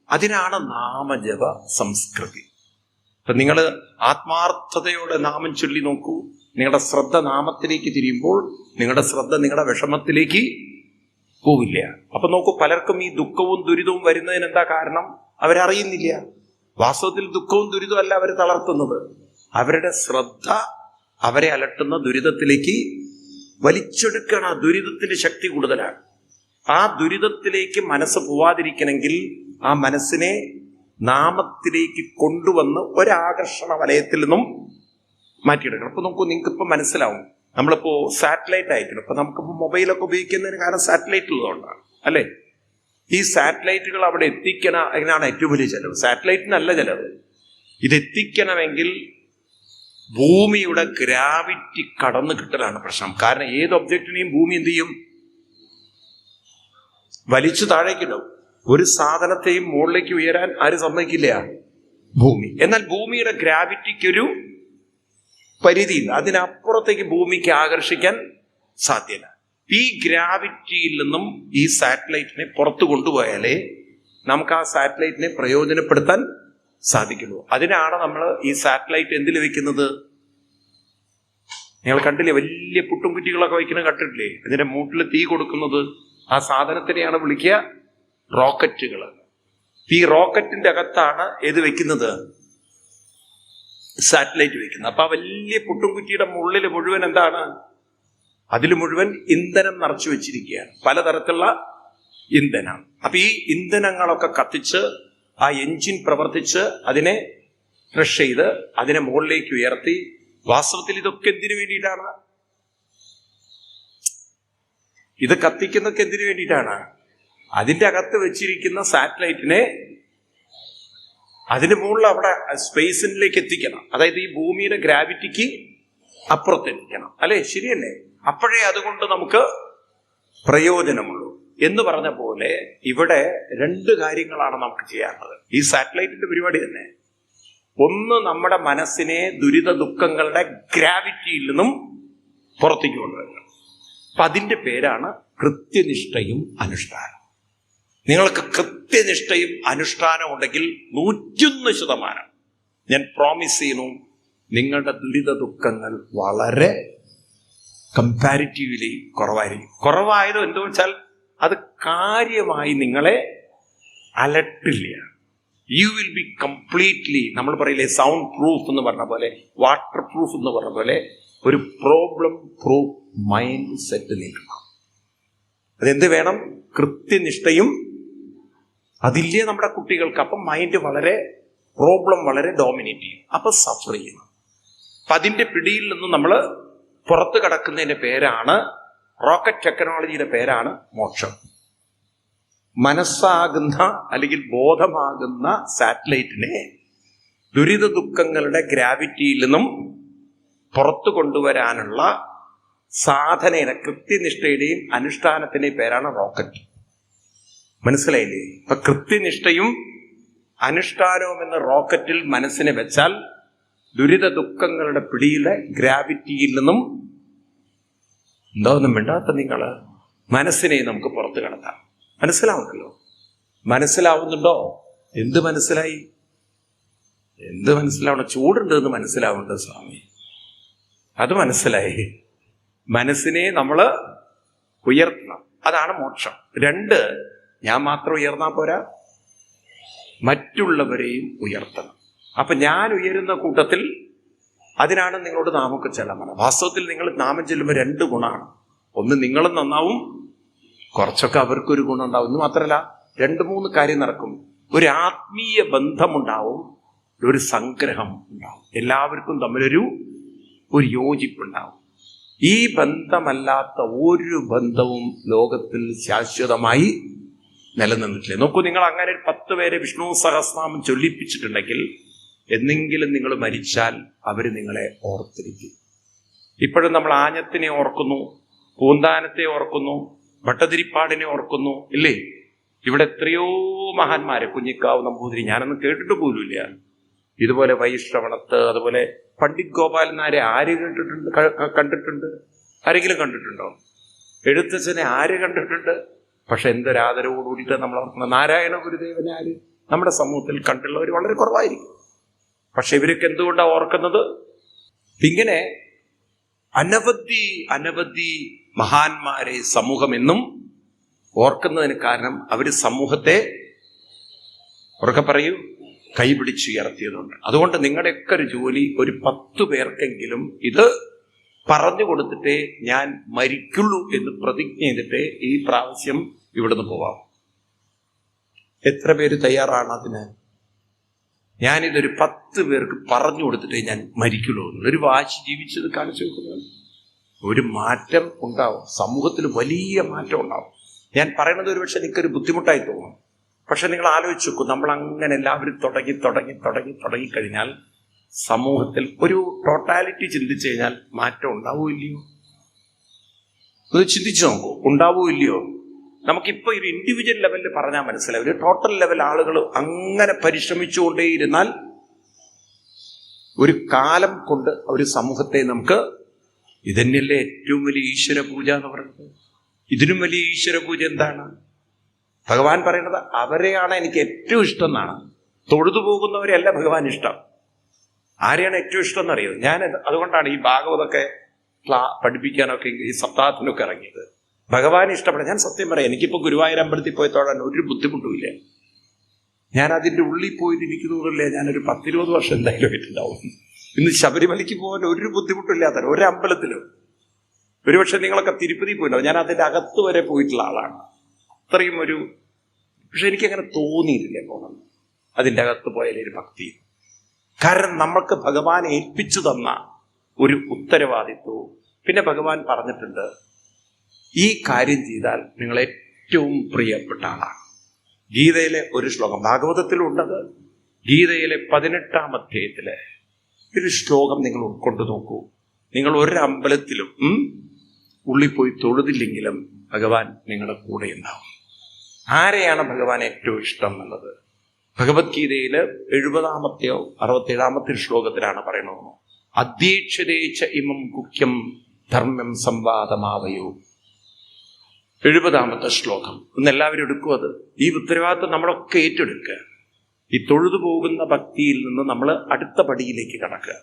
അതിനാണ് നാമജപ സംസ്കൃതി. അപ്പൊ നിങ്ങൾ ആത്മാർത്ഥതയോടെ നാമം ചൊല്ലി നോക്കൂ. നിങ്ങളുടെ ശ്രദ്ധ നാമത്തിലേക്ക് തിരിയുമ്പോൾ നിങ്ങളുടെ ശ്രദ്ധ നിങ്ങളുടെ വിഷമത്തിലേക്ക് പോവില്ല. അപ്പൊ നോക്കൂ, പലർക്കും ഈ ദുഃഖവും ദുരിതവും വരുന്നതിന് എന്താ കാരണം? അവരറിയുന്നില്ല. വാസ്തവത്തിൽ ദുഃഖവും ദുരിതവും അല്ല അവർ തളർത്തുന്നത്, അവരുടെ ശ്രദ്ധ അവരെ അലട്ടുന്ന ദുരിതത്തിലേക്ക് വലിച്ചെടുക്കണം. ദുരിതത്തിന്റെ ശക്തി കൂടുതലാണ്. ആ ദുരിതത്തിലേക്ക് മനസ്സ് പോവാതിരിക്കണമെങ്കിൽ ആ മനസ്സിനെ നാമത്തിലേക്ക് കൊണ്ടുവന്ന് ഒരാകർഷണ വലയത്തിൽ നിന്നും മാറ്റിയെടുക്കണം. അപ്പൊ നോക്കൂ, നിങ്ങൾക്ക് ഇപ്പൊ മനസ്സിലാവും. നമ്മളിപ്പോ സാറ്റലൈറ്റ് അയക്കണം. ഇപ്പൊ നമുക്കിപ്പോ മൊബൈലൊക്കെ ഉപയോഗിക്കുന്നതിന് കാരണം സാറ്റലൈറ്റ് ഉള്ളതുകൊണ്ടാണ്, അല്ലെ? ഈ സാറ്റലൈറ്റുകൾ അവിടെ എത്തിക്കണം. അതിനാണ് ഏറ്റവും വലിയ ചെലവ്. സാറ്റലൈറ്റിനല്ല ചെലവ്. ഇതെത്തിക്കണമെങ്കിൽ ഭൂമിയുടെ ഗ്രാവിറ്റി കടന്നു കിട്ടലാണ് പ്രശ്നം. കാരണം ഏത് ഒബ്ജക്റ്റിനെയും ഭൂമി എന്ത് ചെയ്യും? വലിച്ചു താഴേക്കിടും. ഒരു സാധനത്തെയും മുകളിലേക്ക് ഉയരാൻ ആര് സമ്മതിക്കില്ല? ഭൂമി. എന്നാൽ ഭൂമിയുടെ ഗ്രാവിറ്റിക്കൊരു പരിധിയില്ല. അതിനപ്പുറത്തേക്ക് ഭൂമിക്ക് ആകർഷിക്കാൻ സാധ്യത. ഈ ഗ്രാവിറ്റിയിൽ നിന്നും ഈ സാറ്റലൈറ്റിനെ പുറത്തു കൊണ്ടുപോയാലേ നമുക്ക് ആ സാറ്റലൈറ്റിനെ പ്രയോജനപ്പെടുത്താൻ സാധിക്കുള്ളൂ. അതിനാണ് നമ്മൾ ഈ സാറ്റലൈറ്റ് എന്തിൽ വെക്കുന്നത്? നിങ്ങൾ കണ്ടില്ലേ, വലിയ പുട്ടും കുറ്റികളൊക്കെ വയ്ക്കുന്നത് കണ്ടിട്ടില്ലേ? അതിന്റെ മൂട്ടിൽ തീ കൊടുക്കുന്നത് ആ സാധനത്തിനെയാണ് വിളിക്കുക റോക്കറ്റുകൾ. ഈ റോക്കറ്റിന്റെ അകത്താണ് ഏത് വെക്കുന്നത്? സാറ്റലൈറ്റ് വെക്കുന്നത്. അപ്പൊ ആ വലിയ പുട്ടും കുറ്റിയുടെ മുള്ളിൽ മുഴുവൻ എന്താണ്? അതിൽ മുഴുവൻ ഇന്ധനം നിറച്ചു വെച്ചിരിക്കുകയാണ്, പലതരത്തിലുള്ള ഇന്ധനം. അപ്പൊ ഈ ഇന്ധനങ്ങളൊക്കെ കത്തിച്ച് ആ എഞ്ചിൻ പ്രവർത്തിച്ച് അതിനെ ഫ്രഷ് ചെയ്ത് അതിനെ മുകളിലേക്ക് ഉയർത്തി. വാസ്തവത്തിൽ ഇതൊക്കെ എന്തിനു വേണ്ടിയിട്ടാണ്? ഇത് കത്തിക്കുന്നതൊക്കെ എന്തിനു വേണ്ടിയിട്ടാണ്? അതിന്റെ അകത്ത് വെച്ചിരിക്കുന്ന സാറ്റലൈറ്റിനെ അതിന് മുകളിൽ അവിടെ സ്പേസിലേക്ക് എത്തിക്കണം. അതായത് ഈ ഭൂമിയുടെ ഗ്രാവിറ്റിക്ക് അപ്പുറത്തെത്തിക്കണം, അല്ലെ? ശരിയല്ലേ? അപ്പോഴേ അതുകൊണ്ട് നമുക്ക് പ്രയോജനമുള്ളൂ. എന്ന് പറഞ്ഞ പോലെ ഇവിടെ രണ്ട് കാര്യങ്ങളാണ് നമുക്ക് ചെയ്യാറുള്ളത്. ഈ സാറ്റലൈറ്റിന്റെ പരിപാടി തന്നെ. ഒന്ന്, നമ്മുടെ മനസ്സിനെ ദുരിത ദുഃഖങ്ങളുടെ ഗ്രാവിറ്റിയിൽ നിന്നും പുറത്തേക്ക് കൊണ്ടുവരണം. അപ്പൊ അതിന്റെ പേരാണ് കൃത്യനിഷ്ഠയും അനുഷ്ഠാനം. നിങ്ങൾക്ക് കൃത്യനിഷ്ഠയും അനുഷ്ഠാനം ഉണ്ടെങ്കിൽ 101% ഞാൻ പ്രോമിസ് ചെയ്യുന്നു, നിങ്ങളുടെ ദുരിത ദുഃഖങ്ങൾ വളരെ കമ്പാരിറ്റീവ്ലി കുറവായിരിക്കും. കുറവായത് എന്താ വെച്ചാൽ അത് കാര്യമായി നിങ്ങളെ അലട്ടില്ല. യു വിൽ ബി കംപ്ലീറ്റ്ലി, നമ്മൾ പറയില്ലേ സൗണ്ട് പ്രൂഫ് എന്ന് പറഞ്ഞ പോലെ, വാട്ടർ പ്രൂഫ് എന്ന് പറഞ്ഞ പോലെ, ഒരു പ്രോബ്ലം പ്രൂഫ് മൈൻഡ് സെറ്റ് നിൽക്കണം. അതെന്ത് വേണം? കൃത്യനിഷ്ഠയും. അതില്ലേ നമ്മുടെ കുട്ടികൾക്ക്. അപ്പം മൈൻഡ് പ്രോബ്ലം വളരെ ഡോമിനേറ്റ് ചെയ്യും. അപ്പൊ സഫർ ചെയ്യണം. അപ്പൊ അതിന്റെ പിടിയിൽ നിന്ന് നമ്മൾ പുറത്ത് കടക്കുന്നതിന്റെ പേരാണ്, റോക്കറ്റ് ടെക്നോളജിയുടെ പേരാണ് മോക്ഷം. മനസ്സാകുന്ന അല്ലെങ്കിൽ ബോധമാകുന്ന സാറ്റലൈറ്റിനെ ദുരിത ദുഃഖങ്ങളുടെ ഗ്രാവിറ്റിയിൽ നിന്നും പുറത്തു കൊണ്ടുവരാനുള്ള സാധനയുടെ കൃത്യനിഷ്ഠയുടെയും അനുഷ്ഠാനത്തിന്റെയും പേരാണ് റോക്കറ്റ്. മനസ്സിലായില്ലേ? ഇപ്പൊ കൃത്യനിഷ്ഠയും അനുഷ്ഠാനവും എന്ന റോക്കറ്റിൽ മനസ്സിനെ വെച്ചാൽ ദുരിത ദുഃഖങ്ങളുടെ പിടിയിലെ ഗ്രാവിറ്റിയിൽ നിന്നും ഒന്നും വേണ്ടാത്ത നിങ്ങള് മനസ്സിനെ നമുക്ക് പുറത്തു കടത്താം. മനസ്സിലാവുന്നല്ലോ? മനസ്സിലാവുന്നുണ്ടോ? എന്ത് മനസ്സിലായി? എന്ത് മനസ്സിലാവണം? ചൂടുണ്ട് എന്ന് മനസ്സിലാവുന്നുണ്ട് സ്വാമി. അത് മനസ്സിലായി. മനസ്സിനെ നമ്മൾ ഉയർത്തണം. അതാണ് മോക്ഷം. 2, ഞാൻ മാത്രം ഉയർന്നാൽ പോരാ, മറ്റുള്ളവരെയും ഉയർത്തണം. അപ്പൊ ഞാൻ ഉയരുന്ന കൂട്ടത്തിൽ, അതിനാണ് നിങ്ങളോട് നാമൊക്കെ ചെല്ലാൻ. വാസ്തവത്തിൽ നിങ്ങൾ നാമം ചെല്ലുമ്പോൾ 2 ഗുണമാണ്. ഒന്ന്, നിങ്ങളും നന്നാവും, കുറച്ചൊക്കെ അവർക്കൊരു ഗുണം ഉണ്ടാവും. എന്ന് മാത്രമല്ല 2-3 കാര്യം നടക്കും. ഒരു ആത്മീയ ബന്ധമുണ്ടാവും, ഒരു സംഗ്രഹം ഉണ്ടാവും, എല്ലാവർക്കും തമ്മിലൊരു യോജിപ്പുണ്ടാവും. ഈ ബന്ധമല്ലാത്ത ഒരു ബന്ധവും ലോകത്തിൽ ശാശ്വതമായി നിലനിന്നിട്ടില്ല. നോക്കൂ, നിങ്ങൾ അങ്ങനെ ഒരു 10 പേരെ വിഷ്ണു സഹസ്രനാമം ചൊല്ലിപ്പിച്ചിട്ടുണ്ടെങ്കിൽ എന്നെങ്കിലും നിങ്ങൾ മരിച്ചാൽ അവര് നിങ്ങളെ ഓർത്തിരിക്കും. ഇപ്പോഴും നമ്മൾ ആഞ്ഞത്തിനെ ഓർക്കുന്നു, പൂന്താനത്തെ ഓർക്കുന്നു, ഭട്ടതിരിപ്പാടിനെ ഓർക്കുന്നു, ഇല്ലേ? ഇവിടെ എത്രയോ മഹാന്മാരെ, കുഞ്ഞിക്കാവ് നമ്പൂതിരി, ഞാനൊന്നും കേട്ടിട്ട് പോലുമില്ല. ഇതുപോലെ വൈശ്രവണത്ത്, അതുപോലെ പണ്ഡിറ്റ് ഗോപാലൻ നായരെ ആര് കണ്ടിട്ടുണ്ട്? ആരെങ്കിലും കണ്ടിട്ടുണ്ടോ? എഴുത്തച്ഛനെ ആര് കണ്ടിട്ടുണ്ട്? പക്ഷെ എന്തൊരാദരവോടുകൂടിയിട്ട് നമ്മൾ ഓർക്കുന്ന നാരായണ ഗുരുദേവനെ ആര് നമ്മുടെ സമൂഹത്തിൽ കണ്ടുള്ളവർ വളരെ കുറവായിരിക്കും. പക്ഷെ ഇവരൊക്കെ എന്തുകൊണ്ടാണ് ഓർക്കുന്നത്? ഇങ്ങനെ അനവധി അനവധി മഹാന്മാരെ സമൂഹം എന്നും ഓർക്കുന്നതിന് കാരണം അവര് സമൂഹത്തെ, ഉറക്കെ പറയൂ, കൈപിടിച്ചുയർത്തിയതുണ്ട്. അതുകൊണ്ട് നിങ്ങളുടെയൊക്കെ ഒരു ജോലി ഒരു 10 പേർക്കെങ്കിലും ഇത് പറഞ്ഞു കൊടുത്തിട്ടേ ഞാൻ മരിക്കുള്ളൂ എന്ന് പ്രതിജ്ഞ ചെയ്തിട്ടേ ഈ പ്രാവശ്യം ഇവിടുന്ന് പോവാം. എത്ര പേര് തയ്യാറാണ് അതിന്? ഞാനിതൊരു 10 പേർക്ക് പറഞ്ഞു കൊടുത്തിട്ടേ ഞാൻ മരിക്കുള്ളൂ എന്നുള്ളൊരു വാശി ജീവിച്ചത് കാണിച്ചു വെക്കുന്നത്. ഒരു മാറ്റം ഉണ്ടാവും, സമൂഹത്തിൽ വലിയ മാറ്റം ഉണ്ടാവും. ഞാൻ പറയുന്നത് ഒരുപക്ഷെ എനിക്കൊരു ബുദ്ധിമുട്ടായി തോന്നും. പക്ഷെ നിങ്ങൾ ആലോചിച്ച് നോക്കൂ, നമ്മൾ അങ്ങനെ എല്ലാവരും തുടങ്ങിക്കഴിഞ്ഞാൽ സമൂഹത്തിൽ ഒരു ടോട്ടാലിറ്റി ചിന്തിച്ചു കഴിഞ്ഞാൽ മാറ്റം ഉണ്ടാവോ ഇല്ലയോ? അത് ചിന്തിച്ചു നോക്കൂ, ഉണ്ടാവോ ഇല്ലയോ? നമുക്കിപ്പോൾ ഒരു ഇൻഡിവിജ്വൽ ലെവലിൽ പറഞ്ഞാൽ മനസ്സിലാവും. ഒരു ടോട്ടൽ ലെവൽ ആളുകൾ അങ്ങനെ പരിശ്രമിച്ചുകൊണ്ടേയിരുന്നാൽ ഒരു കാലം കൊണ്ട് ഒരു സമൂഹത്തെ നമുക്ക്, ഇതന്നെയല്ലേ ഏറ്റവും വലിയ ഈശ്വര പൂജ എന്ന് പറയുന്നത്. ഇതിനും വലിയ ഈശ്വര പൂജ എന്താണ്? ഭഗവാൻ പറയുന്നത് അവരെയാണ് എനിക്ക് ഏറ്റവും ഇഷ്ടം എന്നാണ്. തൊഴുതു പോകുന്നവരെയല്ല ഭഗവാൻ ഇഷ്ടം. ആരെയാണ് ഏറ്റവും ഇഷ്ടം എന്നറിയോ? ഞാൻ അതുകൊണ്ടാണ് ഈ ഭാഗവതമൊക്കെ പഠിപ്പിക്കാനൊക്കെ ഈ സപ്താഹത്തിനൊക്കെ ഇറങ്ങിയത്. ഭഗവാൻ ഇഷ്ടപ്പെടാം. ഞാൻ സത്യം പറയാം, എനിക്കിപ്പോൾ ഗുരുവായൂർ അമ്പലത്തിൽ പോയി തൊഴാൻ ഒരു ബുദ്ധിമുട്ടുമില്ല. ഞാൻ അതിൻ്റെ ഉള്ളിൽ പോയിരിക്കുന്നതല്ലേ, ഞാനൊരു 10-20 വർഷം എന്തായാലും ആയിട്ടുണ്ടാവും. ഇന്ന് ശബരിമലയ്ക്ക് പോകാൻ ഒരു ബുദ്ധിമുട്ടില്ലാത്ത ഒരു അമ്പലത്തിലും. ഒരുപക്ഷെ നിങ്ങളൊക്കെ തിരുപ്പതി പോയിട്ടുണ്ടാവും. ഞാൻ അതിൻ്റെ അകത്ത് വരെ പോയിട്ടുള്ള ആളാണ്. അത്രയും ഒരു, പക്ഷെ എനിക്കങ്ങനെ തോന്നിയിട്ടില്ല പോകണം അതിൻ്റെ അകത്ത് പോയാലേ ഒരു ഭക്തി. കാരണം നമ്മൾക്ക് ഭഗവാൻ ഏൽപ്പിച്ചു തന്ന ഒരു ഉത്തരവാദിത്വവും, പിന്നെ ഭഗവാൻ പറഞ്ഞിട്ടുണ്ട് ഈ കാര്യം ചെയ്താൽ നിങ്ങൾ ഏറ്റവും പ്രിയപ്പെട്ട ആളാണ്. ഗീതയിലെ ഒരു ശ്ലോകം, ഭാഗവതത്തിലുണ്ടത്, ഗീതയിലെ 18-ാം അധ്യായത്തിലെ ഒരു ശ്ലോകം നിങ്ങൾ ഉൾക്കൊണ്ടു നോക്കൂ. നിങ്ങൾ ഒരമ്പലത്തിലും ഉള്ളിൽ പോയി തൊഴുതില്ലെങ്കിലും ഭഗവാൻ നിങ്ങളുടെ കൂടെ ഉണ്ടാവും. ആരെയാണ് ഭഗവാൻ ഏറ്റവും ഇഷ്ടം എന്നുള്ളത് ഭഗവത്ഗീതയിൽ 70-ാമത്തെയോ 67-ാമത്തെ ശ്ലോകത്തിലാണ് പറയുന്നത്. അധ്യക്ഷതേച്ച ഇമം കുഖ്യം ധർമ്മം സംവാദമാവയോ. 70-ാമത്തെ ശ്ലോകം. ഒന്ന് എല്ലാവരും എടുക്കും. അത് ഈ ഉത്തരവാദിത്വം നമ്മളൊക്കെ ഏറ്റെടുക്കുക. ഈ തൊഴുതു പോകുന്ന ഭക്തിയിൽ നിന്ന് നമ്മൾ അടുത്ത പടിയിലേക്ക് കടക്കുക.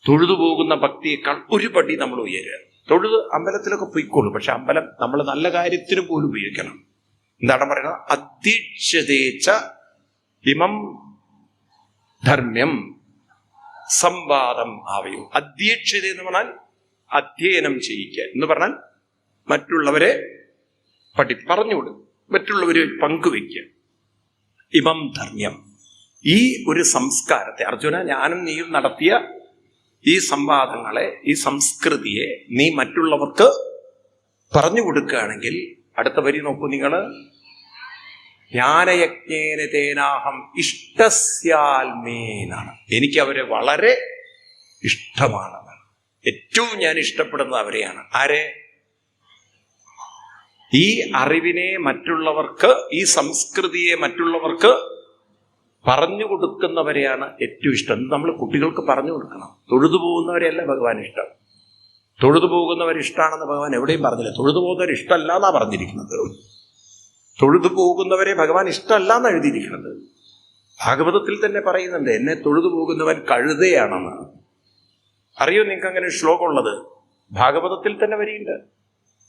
തൊഴുതു പോകുന്ന ഭക്തിയേക്കാൾ ഒരു പടി നമ്മൾ ഉയരുക. തൊഴുത് അമ്പലത്തിലൊക്കെ പോയിക്കോളൂ, പക്ഷെ അമ്പലം നമ്മൾ നല്ല കാര്യത്തിന് പോലും ഉപയോഗിക്കണം. എന്താണ് പറയുന്നത്? അധ്യക്ഷതേച്ച ഇമം ധർമ്മ്യം സംവാദം ആവയോ. അധ്യക്ഷത എന്ന് പറഞ്ഞാൽ അധ്യയനം ചെയ്യിക്കുക എന്ന് പറഞ്ഞാൽ മറ്റുള്ളവരെ പറഞ്ഞുകൊടുക്കുക, മറ്റുള്ളവരെ പങ്കുവെക്കുക. ഇമം ധർമ്മ്യം, ഈ ഒരു സംസ്കാരത്തെ അർജുന ഞാനും നീയും നടത്തിയ ഈ സംവാദങ്ങളെ, ഈ സംസ്കൃതിയെ നീ മറ്റുള്ളവർക്ക് പറഞ്ഞു കൊടുക്കുകയാണെങ്കിൽ, അടുത്ത വരി നോക്കൂ നിങ്ങൾ, ജ്ഞാനയജ്ഞേന തേനാഹം ഇഷ്ടസ്യാൽമേനാണ്. എനിക്ക് അവരെ വളരെ ഇഷ്ടമാണ്. ഏറ്റവും ഞാൻ ഇഷ്ടപ്പെടുന്നത് അവരെയാണ്. ആരെ? ഈ അറിവിനെ മറ്റുള്ളവർക്ക്, ഈ സംസ്കൃതിയെ മറ്റുള്ളവർക്ക് പറഞ്ഞു കൊടുക്കുന്നവരെയാണ് ഏറ്റവും ഇഷ്ടം. നമ്മൾ കുട്ടികൾക്ക് പറഞ്ഞു കൊടുക്കണം. തൊഴുതു പോകുന്നവരെയല്ല ഭഗവാൻ ഇഷ്ടം. തൊഴുതു പോകുന്നവരിഷ്ടമാണെന്ന് ഭഗവാൻ എവിടെയും പറഞ്ഞില്ല. തൊഴുതു പോകുന്നവർ ഇഷ്ടമല്ല എന്നാ പറഞ്ഞിരിക്കുന്നത്. തൊഴുതു പോകുന്നവരെ ഭഗവാൻ ഇഷ്ടമല്ല എന്ന് എഴുതിയിരിക്കുന്നത്. ഭാഗവതത്തിൽ തന്നെ പറയുന്നുണ്ട്, എന്നെ തൊഴുതു പോകുന്നവൻ കഴുതയാണെന്ന്. അറിയോ നിങ്ങൾക്ക് അങ്ങനെ ഒരു ശ്ലോകമുള്ളത്? ഭാഗവതത്തിൽ തന്നെ വരിയുണ്ട്.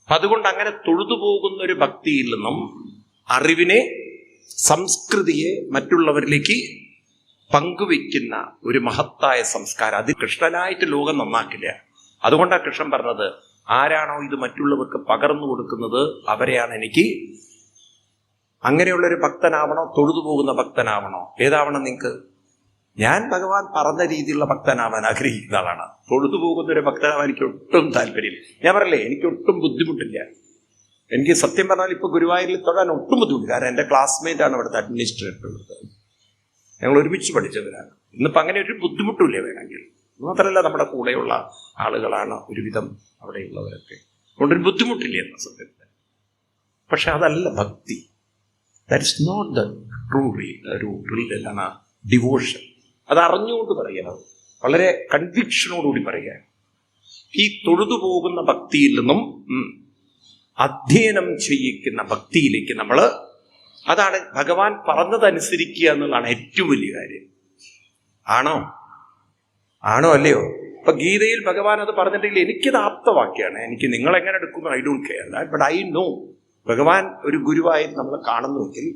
അതുകൊണ്ട് അങ്ങനെ തൊഴുതു പോകുന്ന ഒരു ഭക്തിയിൽ നിന്നും അറിവിനെ, സംസ്കൃതിയെ മറ്റുള്ളവരിലേക്ക് പങ്കുവെക്കുന്ന ഒരു മഹത്തായ സംസ്കാരം, അത് കൃഷ്ണനായിട്ട് ലോകം നന്നാക്കില്ല. അതുകൊണ്ടാണ് കൃഷ്ണൻ പറഞ്ഞത്, ആരാണോ ഇത് മറ്റുള്ളവർക്ക് പകർന്നു കൊടുക്കുന്നത് അവരെയാണ് എനിക്ക്. അങ്ങനെയുള്ളൊരു ഭക്തനാവണോ? തൊഴുതു പോകുന്ന ഭക്തനാവണോ? ഏതാവണം നിങ്ങൾക്ക്? ഞാൻ ഭഗവാൻ പറഞ്ഞ രീതിയിലുള്ള ഭക്തനാവാൻ ആഗ്രഹിക്കുന്ന ആളാണ്. തൊഴുതു പോകുന്ന ഒരു ഭക്തനാവാൻ എനിക്ക് ഒട്ടും താല്പര്യമില്ല. ഞാൻ പറയല്ലേ, എനിക്കൊട്ടും ബുദ്ധിമുട്ടില്ല. എനിക്ക് സത്യം പറഞ്ഞാൽ ഇപ്പൊ ഗുരുവായൂരിൽ തൊഴാൻ ഒട്ടും ബുദ്ധിമുട്ട്. കാരണം എൻ്റെ ക്ലാസ്മേറ്റ് ആണ് ഇവിടുത്തെ അഡ്മിനിസ്ട്രേറ്റർ. ഞങ്ങൾ ഒരുമിച്ച് പഠിച്ചവരാണ്. ഇന്നിപ്പോൾ അങ്ങനെ ഒരു ബുദ്ധിമുട്ടില്ല വേണമെങ്കിൽ. മാത്രമല്ല നമ്മുടെ കൂടെയുള്ള ആളുകളാണ് ഒരുവിധം അവിടെയുള്ളവരൊക്കെ. അതുകൊണ്ടൊരു ബുദ്ധിമുട്ടില്ല എന്ന സത്യത്തിൽ. പക്ഷെ അതല്ല ഭക്തി. That is not the true റിയലാണ് ഡിവോഷൻ. അത് അറിഞ്ഞുകൊണ്ട് പറയണം, വളരെ കൺവിക്ഷനോടുകൂടി പറയുക. ഈ തൊഴുതു പോകുന്ന ഭക്തിയിൽ നിന്നും അധ്യയനം ചെയ്യിക്കുന്ന ഭക്തിയിലേക്ക് നമ്മൾ, അതാണ് ഭഗവാൻ പറഞ്ഞതനുസരിക്കുക എന്നുള്ളതാണ് ഏറ്റവും വലിയ കാര്യം. ആണോ അല്ലയോ? ഇപ്പൊ ഗീതയിൽ ഭഗവാൻ അത് പറഞ്ഞിട്ടുണ്ടെങ്കിൽ എനിക്കത് ആപ്തവാക്യാണ്. എനിക്ക് നിങ്ങൾ എങ്ങനെ എടുക്കുന്നു I don't care, but I know ഭഗവാൻ ഒരു ഗുരുവായി നമ്മൾ കാണുന്നുവെങ്കിൽ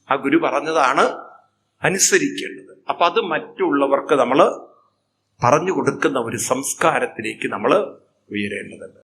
ആ ഗുരു പറഞ്ഞതാണ് അനുസരിക്കേണ്ടത്. അപ്പൊ അത് മറ്റുള്ളവർക്ക് നമ്മൾ പറഞ്ഞു കൊടുക്കുന്ന ഒരു സംസ്കാരത്തിലേക്ക് നമ്മൾ ഉയരേണ്ടതുണ്ട്.